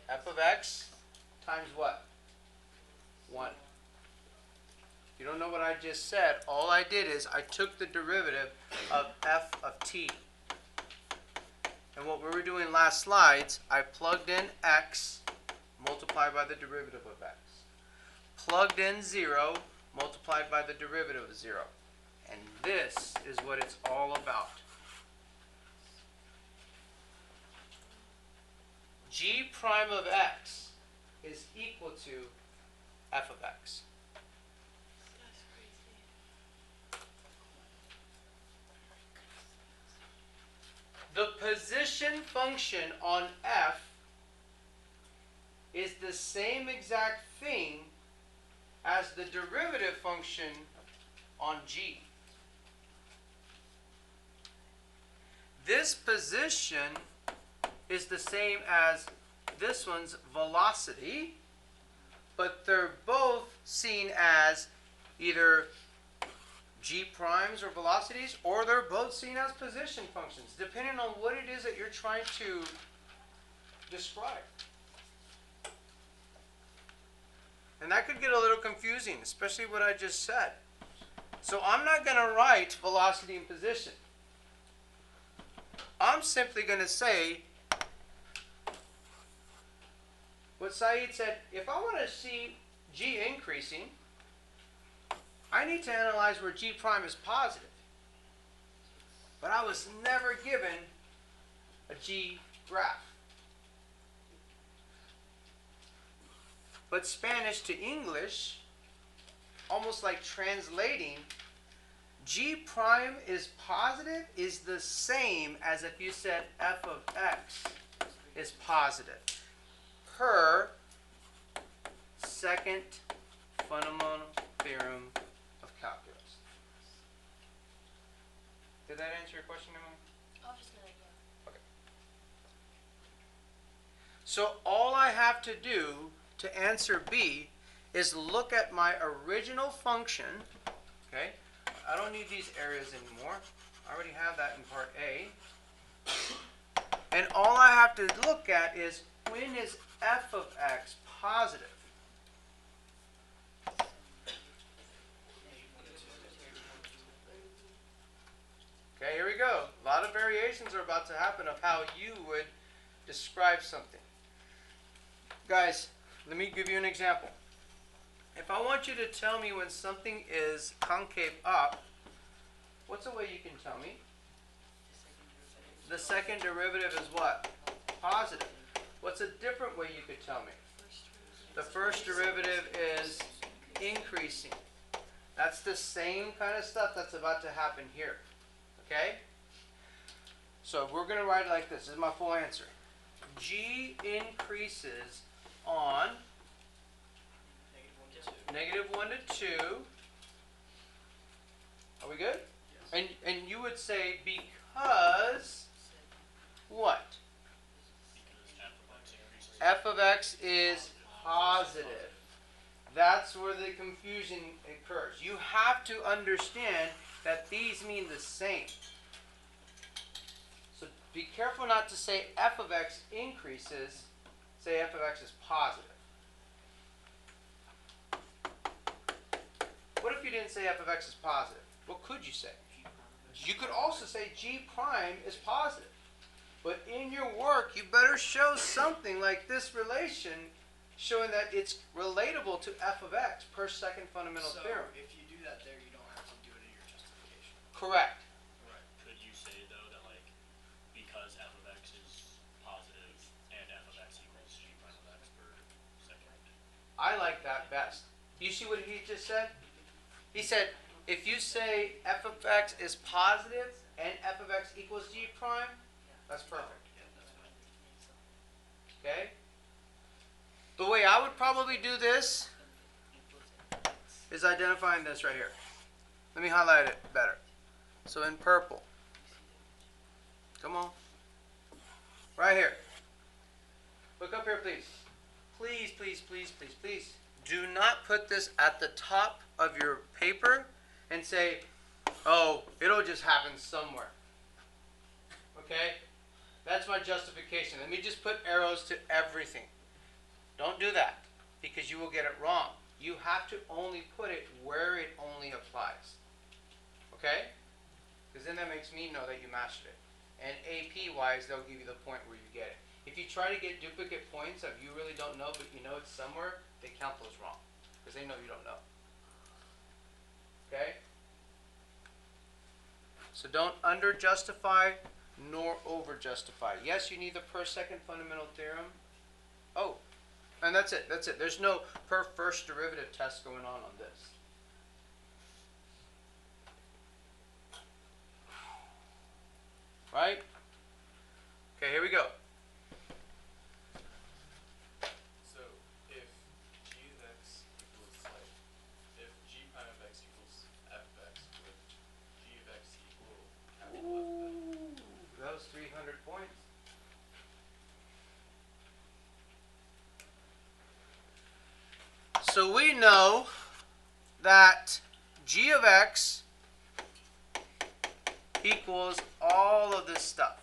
F of x times what? 1. You don't know what I just said. All I did is I took the derivative of f of t. And what we were doing last slides, I plugged in x multiplied by the derivative of x. Plugged in 0 multiplied by the derivative of 0. And this is what it's all about. G prime of x is equal to f of x. That's crazy. The position function on f is the same exact thing as the derivative function on g. This position is the same as this one's velocity, but they're both seen as either g primes or velocities, or they're both seen as position functions, depending on what it is that you're trying to describe. And that could get a little confusing, especially what I just said. So I'm not going to write velocity and position. I'm simply going to say what Saeed said. If I want to see G increasing, I need to analyze where G prime is positive. But I was never given a G graph. But Spanish to English, almost like translating, G prime is positive is the same as if you said f of x is positive, per second fundamental theorem of calculus. Did that answer your question, Emily? I was just gonna, yeah. So all I have to do to answer B is look at my original function, okay? I don't need these areas anymore. I already have that in part A. And all I have to look at is, when is f of x positive? Okay, here we go. A lot of variations are about to happen of how you would describe something. Guys, let me give you an example. If I want you to tell me when something is concave up, what's a way you can tell me? The second derivative is what? Positive. What's a different way you could tell me? The first derivative is increasing. That's the same kind of stuff that's about to happen here. Okay? So we're going to write it like this. This is my full answer. G increases on -1 to 2. Are we good? Yes. And you would say because what? Because F of x is positive. That's where the confusion occurs. You have to understand that these mean the same. So be careful not to say f of x increases. Say f of x is positive. What if you didn't say f of x is positive? What could you say? You could also say g prime is positive. But in your work, you better show something like this relation showing that it's relatable to f of x per second fundamental So theorem. if you do that there, you don't have to do it in your justification. Correct. Right. Could you say though that like because f of x is positive and f of x equals g prime of x per second? I like that best. You see what he just said? He said, if you say f of x is positive and f of x equals g prime, that's perfect. Yeah, that's fine. Okay? The way I would probably do this is identifying this right here. Let me highlight it better. So in purple. Come on. Right here. Look up here, please. Please, please, please, please, please. Do not put this at the top of your paper and say, oh, it'll just happen somewhere. Okay? That's my justification. Let me just put arrows to everything. Don't do that, because you will get it wrong. You have to only put it where it only applies. Okay? Because then that makes me know that you mastered it. And AP-wise, they'll give you the point where you get it. If you try to get duplicate points that you really don't know, but you know it's somewhere, they count those wrong. Because they know you don't know. Okay? So don't under-justify nor over-justify. Yes, you need the per second fundamental theorem. Oh, and that's it. That's it. There's no per first derivative test going on this. Right? Okay, here we go. So if g of x equals like, if g prime of x equals f of x, would g of x equal capital F then? Ooh, that was 300 points. So we know that g of x equals all of this stuff.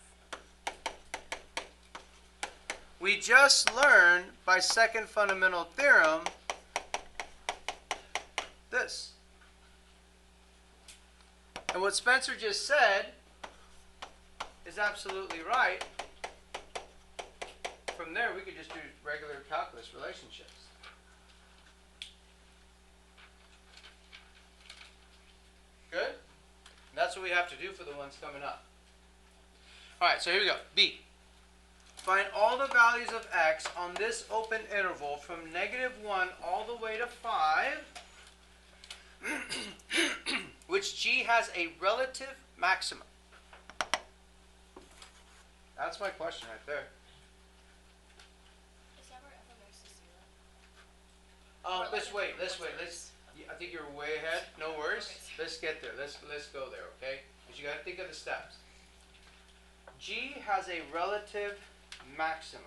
We just learned by second fundamental theorem this. And what Spencer just said is absolutely right. From there, we could just do regular calculus relationships. Good? And that's what we have to do for the ones coming up. All right, so here we go. B. Find all the values of x on this open interval from -1 all the way to 5, which g has a relative maximum. That's my question right there. Is that where f of x is 0? Let's wait. I think you're way ahead. No worries. Let's get there. Let's go there, okay? Because you got to think of the steps. G has a relative maximum.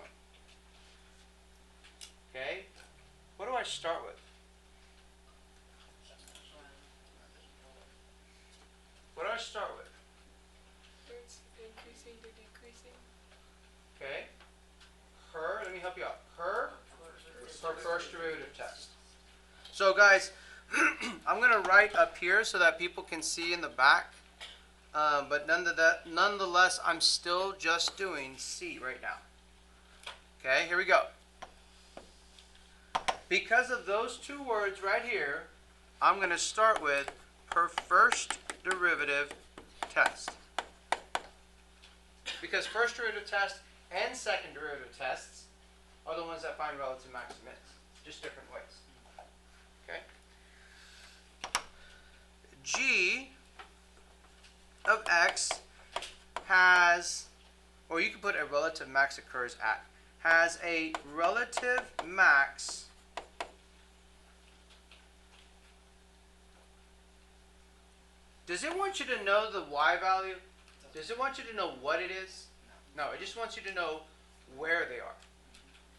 Okay? What do I start with? What do I start with? Where it's increasing to decreasing. Okay? Per, let me help you out. Per first derivative test. So guys, I'm going to write up here so that people can see in the back. But nonetheless, I'm still just doing C right now. Okay, here we go. Because of those two words right here, I'm going to start with per first derivative test. Because first derivative test and second derivative tests are the ones that find relative maximum is. Just different ways. Okay? G of x has, or you can put a relative max occurs at, has a relative max Does it want you to know the y value? Does it want you to know what it is? No, it just wants you to know where they are.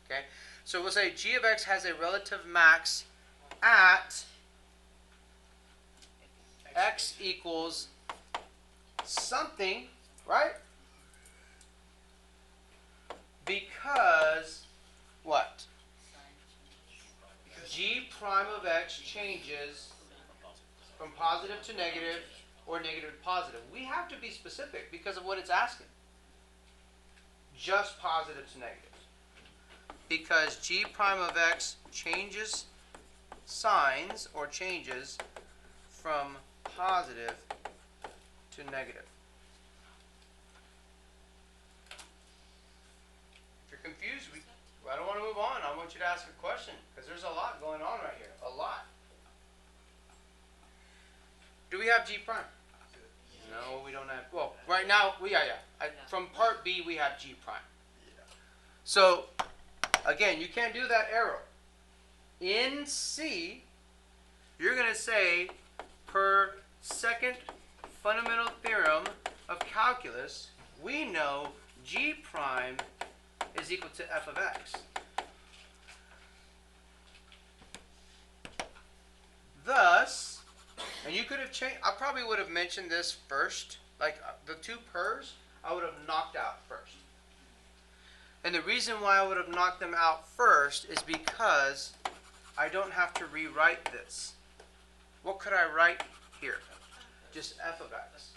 Okay? So we'll say g of x has a relative max at x equals something, right? Because what? G prime of x changes from positive to negative or negative to positive. We have to be specific because of what it's asking. Just positive to negative. Because g prime of x changes signs or changes from positive to negative. If you're confused, I don't want to move on. I want you to ask a question because there's a lot going on right here. A lot. Do we have g prime? No, we don't have. Well, right now, from part B, we have g prime. So, again, you can't do that arrow. In C, you're going to say, per second fundamental theorem of calculus, we know g prime is equal to f of x. Thus, and you could have changed, I probably would have mentioned this first, like the two pers, I would have knocked out first. And the reason why I would have knocked them out first is because I don't have to rewrite this. What could I write here? Just f of x.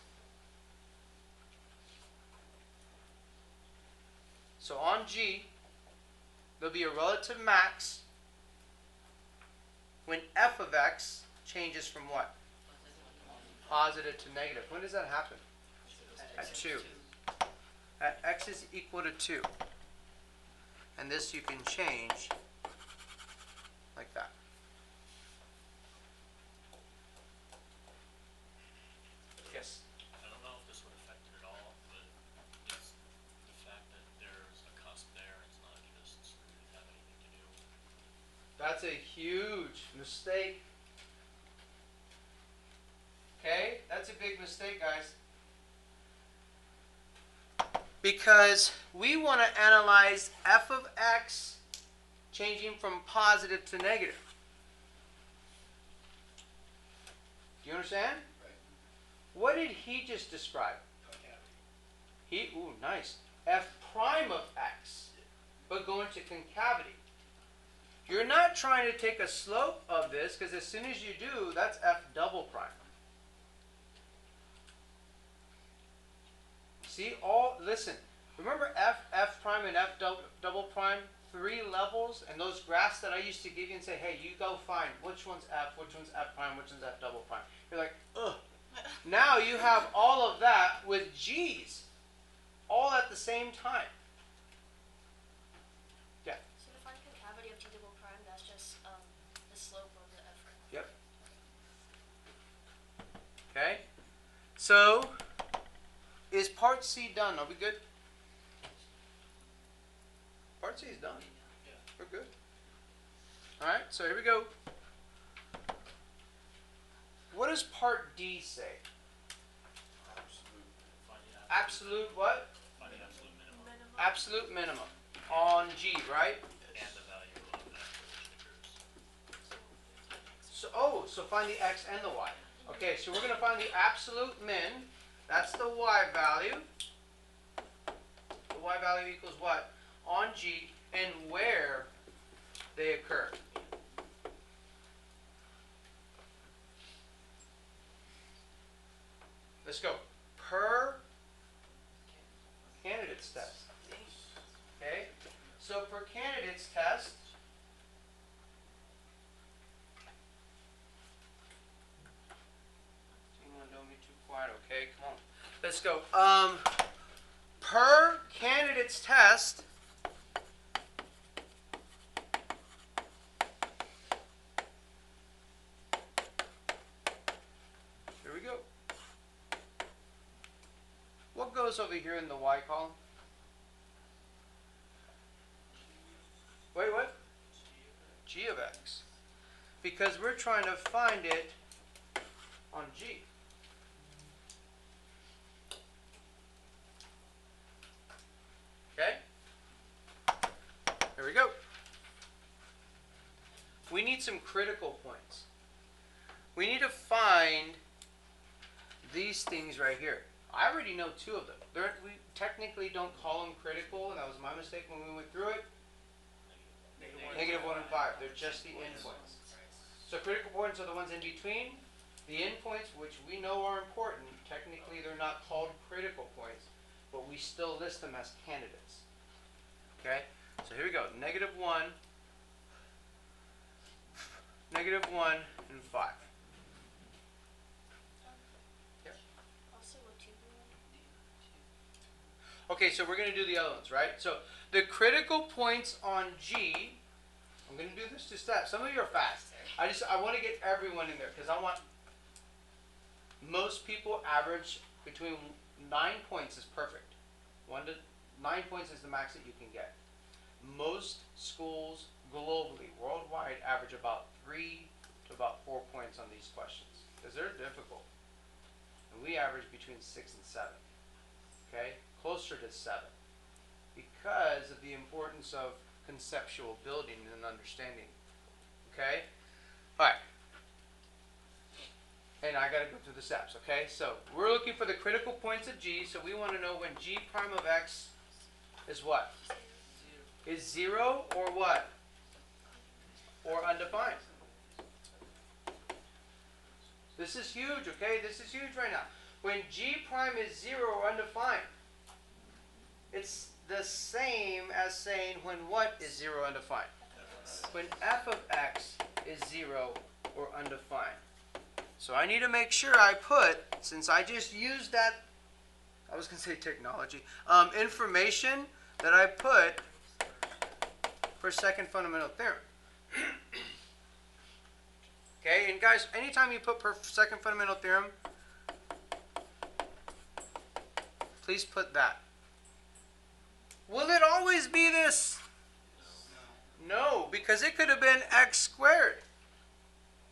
So on G, there'll be a relative max when f of x changes from what? Positive to negative. When does that happen? At 2. At x is equal to 2. And this you can change like that. Yes? I don't know if this would affect it at all, but does the fact that there's a cusp there and it's not just screwed have anything to do? That's a huge mistake. Okay? That's a big mistake, guys. Because we want to analyze f of x changing from positive to negative. Do you understand? Right. What did he just describe? Concavity. Ooh, nice. F prime of x, but going to concavity. You're not trying to take a slope of this, because as soon as you do, that's f double prime. See, listen, remember f prime and f double prime, 3 levels, and those graphs that I used to give you and say, hey, you go find which one's f, which one's f prime, which one's f double prime. You're like, ugh. Now you have all of that with g's, all at the same time. Yeah. So to find concavity of t double prime, that's just the slope of the f prime. Yep. Okay. So, is part C done? Are we good? Part C is done. Yeah. We're good. Alright, so here we go. What does part D say? absolute what? Find the absolute minimum. Absolute minimum on G, right? And the value of x for which it occurs. So find the x and the y. Okay, so we're going to find the absolute min. That's the y value. The y value equals what? On G, and where they occur. Let's go. Per candidates test. Okay? So per candidates test, don't be too quiet, okay? Come on. Let's go. Per candidates test, here we go. What goes over here in the y column? Wait, what? G of x. Because we're trying to find it on G. Okay? Here we go. We need some critical points. We need to find these things right here. I already know two of them. We technically don't call them critical, and that was my mistake when we went through it. Negative 1 and 5. They're just the endpoints. So critical points are the ones in between. The endpoints, which we know are important, technically they're not called critical points, but we still list them as candidates. Okay? So here we go. Negative 1, and 5. Yep. Also, what you do? Okay, so we're going to do the other ones, right? So the critical points on G, I'm going to do this 2 steps. Some of you are fast. I want to get everyone in there because I want most people average between 9 points is perfect. 9 points is the max that you can get. Most schools globally, worldwide, average about 3 to about 4 points on these questions because they're difficult. And we average between 6 and 7. Okay? Closer to 7 because of the importance of conceptual building and understanding. Okay? Alright. And I got to go through the steps, okay? So we're looking for the critical points of G, so we want to know when G prime of x is what? Is 0 or what? Or undefined. This is huge, okay? This is huge right now. When G prime is 0 or undefined, it's the same as saying when what is 0 undefined? When f of x is 0 or undefined. So I need to make sure I put, since I just used that, I was going to say technology, information that I put for second fundamental theorem. Okay, and guys, anytime you put per second fundamental theorem, please put that. Will it always be this? No, because it could have been x squared.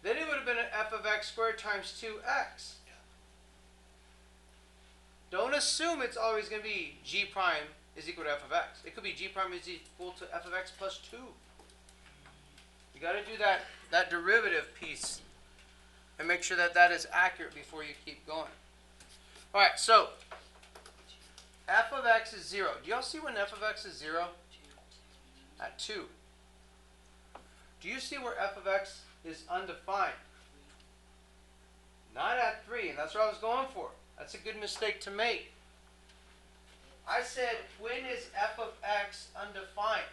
Then it would have been an f of x squared times 2x. Don't assume it's always going to be g prime is equal to f of x. It could be g prime is equal to f of x plus 2. You got to do that derivative piece and make sure that that is accurate before you keep going. All right, so f of x is 0. Do y'all see when f of x is 0? At 2. Do you see where f of x is undefined? Not at 3, and that's what I was going for. That's a good mistake to make. I said, when is f of x undefined?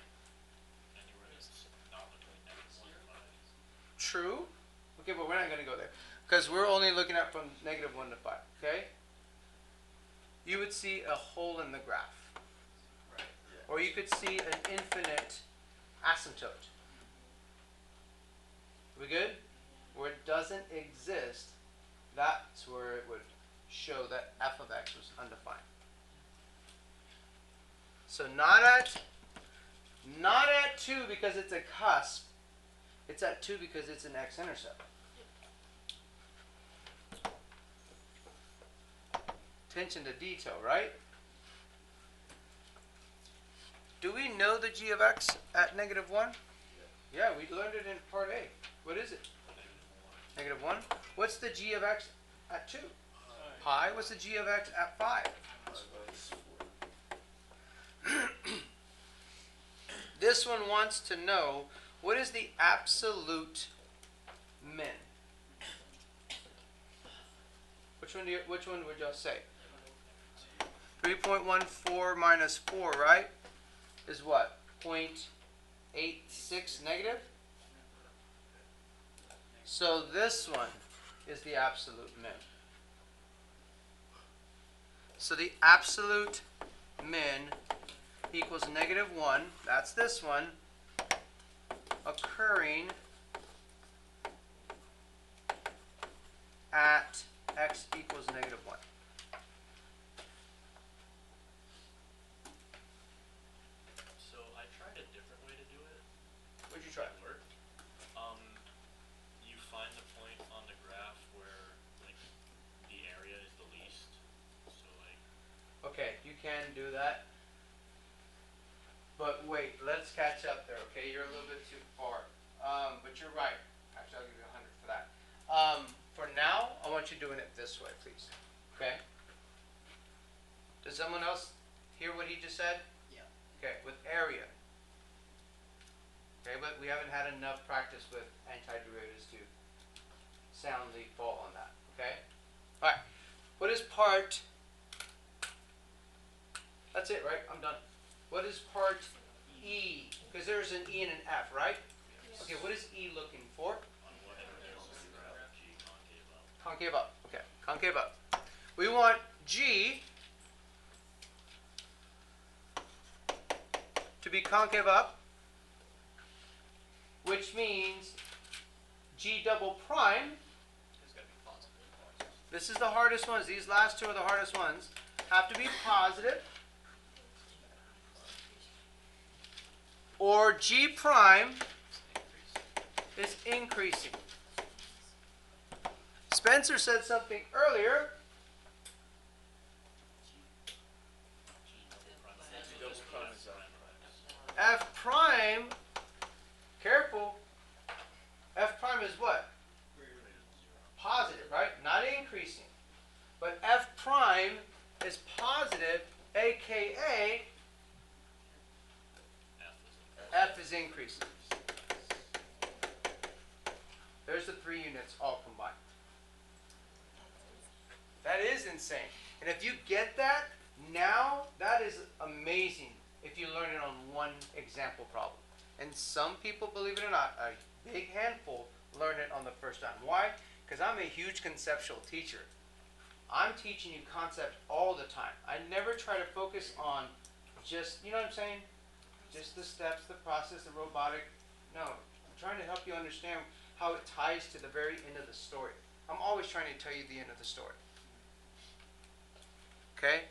True. Okay, but we're not going to go there. Because we're only looking at from negative 1 to 5. Okay? You would see a hole in the graph. Right. Or you could see an infinite asymptote. We good? Where it doesn't exist, that's where it would show that f of x was undefined. So not at 2 because it's a cusp. It's at 2 because it's an x-intercept. Attention to detail, right? do we know the g of x at negative 1? Yeah, we learned it in part A. What is it? Negative 1. What's the g of x at 2? Pi. What's the g of x at 5? This one wants to know, what is the absolute min? Which one would y'all say? 3.14 minus 4, right? Is what? 0.86 negative? So this one is the absolute min. So the absolute min equals negative 1. That's this one. Occurring at x equals negative 1. So I tried a different way to do it. What'd you try? It worked. You find the point on the graph where like the area is the least. So like. Okay, you can do that. But wait, let's catch up there, okay? You're a little bit too far. But you're right. Actually, I'll give you 100 for that. For now, I want you doing it this way, please. Okay? Does someone else hear what he just said? Yeah. Okay, with area. Okay, but we haven't had enough practice with antiderivatives to soundly fall on that. Okay? Alright. What is part? That's it, right? I'm done. What is part E? Because there's an E and an F, right? Okay, what is E looking for? On what interval is the graph G concave up? Concave up. Okay, concave up. We want G to be concave up, which means G double prime. It's gotta be positive. This is the hardest ones. These last two are the hardest ones. Have to be positive. Or G prime is increasing. Spencer said something earlier. F prime, careful, F prime is what? Positive, right? Not increasing. But F prime is positive, aka F is increasing. There's the 3 units all combined. That is insane. And if you get that, now that is amazing if you learn it on one example problem. And some people, believe it or not, a big handful learn it on the first time. Why? Because I'm a huge conceptual teacher. I'm teaching you concept all the time. I never try to focus on just, you know what I'm saying? Just the steps, the process, the robotic. No, I'm trying to help you understand how it ties to the very end of the story. I'm always trying to tell you the end of the story. Okay?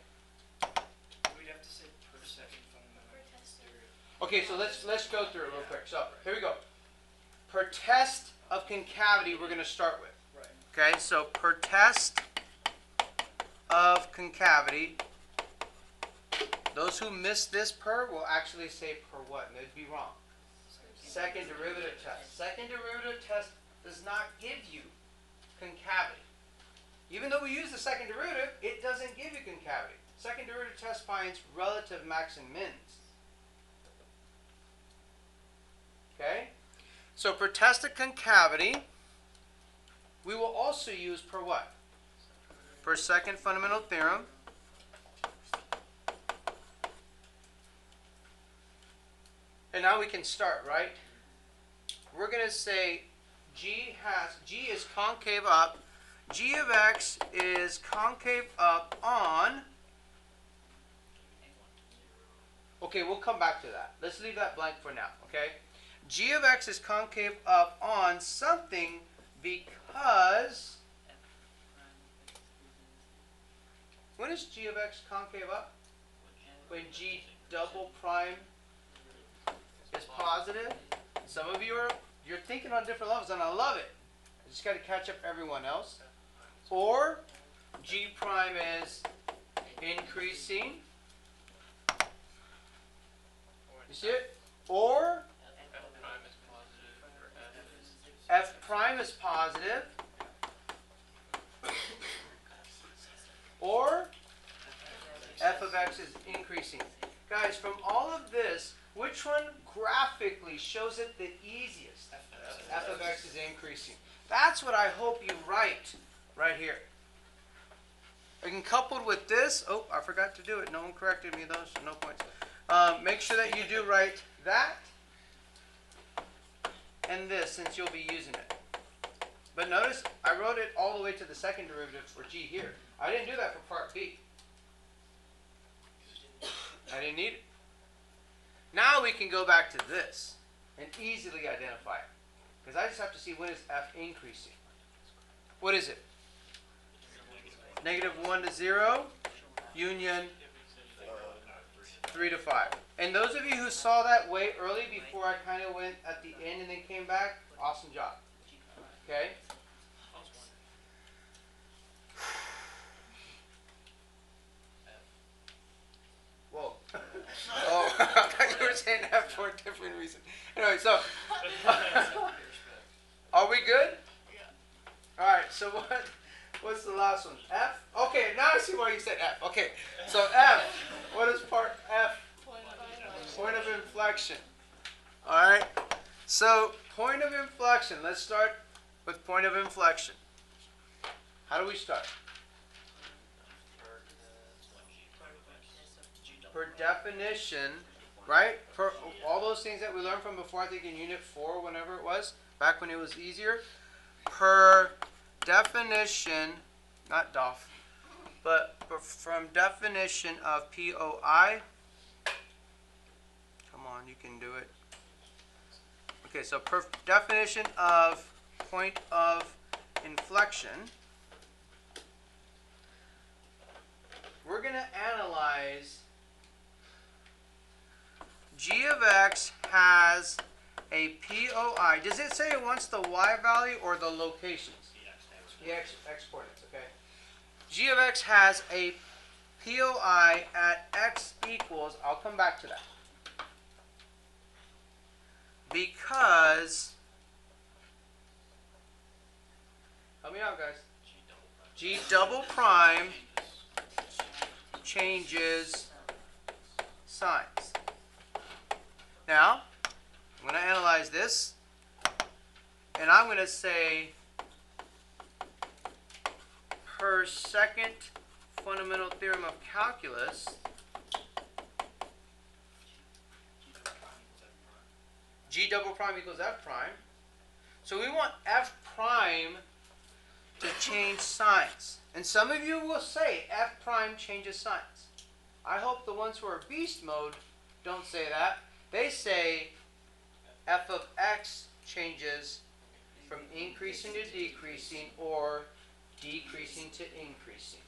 We'd have to say per second fundamental. Okay, so let's go through it real quick. So here we go. Per test of concavity, we're going to start with. Right. Okay, so per test of concavity, those who miss this per will actually say per what? And they'd be wrong. Second derivative test. Second derivative test does not give you concavity. Even though we use the second derivative, it doesn't give you concavity. Second derivative test finds relative max and mins. Okay? So for test of concavity, we will also use per what? Per second fundamental theorem. And now we can start, right? We're going to say G is concave up. G of x is concave up on. Okay, we'll come back to that. Let's leave that blank for now, okay? G of x is concave up on something because. When is G of x concave up? When G double prime is positive. Some of you you're thinking on different levels, and I love it. I just got to catch up everyone else. Or G prime is increasing. You see it? Or F prime is positive, or F is F prime is positive, or f of x is increasing. Guys, from all of this, which one graphically shows it the easiest? F of x is increasing. That's what I hope you write right here. And coupled with this, oh, I forgot to do it. No one corrected me, those, so no points. Make sure that you do write that and this, since you'll be using it. But notice, I wrote it all the way to the second derivative for g here. I didn't do that for part B. I didn't need it. Now we can go back to this and easily identify it. Because I just have to see when is f increasing. What is it? -1 to 0, union 3 to 5. And those of you who saw that way early before I kind of went at the end and then came back, awesome job. Okay? Whoa. Oh, I thought you were saying that for a different reason. Anyway, so, are we good? All right, so what's the last one? F? Okay, now I see why you said F. Okay, so F, what is part F? Point of inflection. All right, so point of inflection. Let's start with point of inflection. How do we start? Per definition, right? Per all those things that we learned from before, I think in Unit 4, whenever it was, back when it was easier. Per definition, not DOF, but from definition of POI. Come on, you can do it. Okay, so per definition of point of inflection, we're going to analyze g of x has a POI. Does it say it wants the y value or the locations? The x coordinates, okay. G of x has a POI at x equals, I'll come back to that. Because, help me out guys. G double prime changes signs. Now, I'm going to analyze this, and I'm going to say per second fundamental theorem of calculus, G double prime equals F prime. So we want F prime to change signs. And some of you will say F prime changes signs. I hope the ones who are beast mode don't say that. They say f of x changes from increasing to decreasing or decreasing to increasing.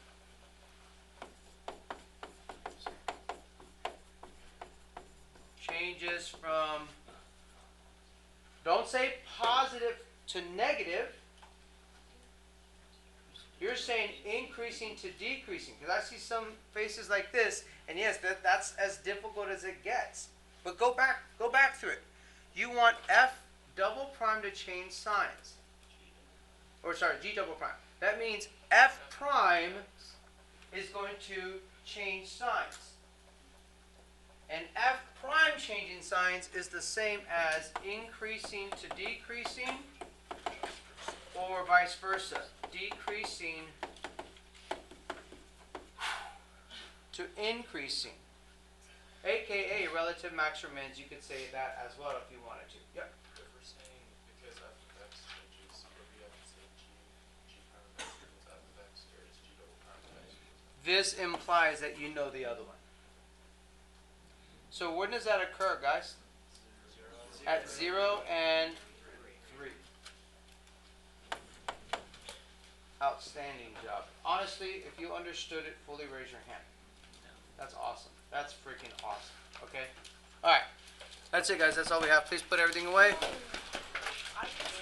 Changes from, don't say positive to negative. You're saying increasing to decreasing. Because I see some faces like this, and yes, that's as difficult as it gets. But go back through it. You want F double prime to change signs. Or sorry, G double prime. That means F prime is going to change signs. And F prime changing signs is the same as increasing to decreasing or vice versa. Decreasing to increasing. AKA relative max or mins. You could say that as well if you wanted to. Yep. If we're saying because f of x changes, would we have to say g prime of x equals f of x, or is g double prime of x equals f? This implies that you know the other one. So when does that occur, guys? At 0 and 3. Outstanding job. Honestly, if you understood it fully, raise your hand. That's awesome. That's freaking awesome. Okay? Alright. That's it, guys. That's all we have. Please put everything away. I just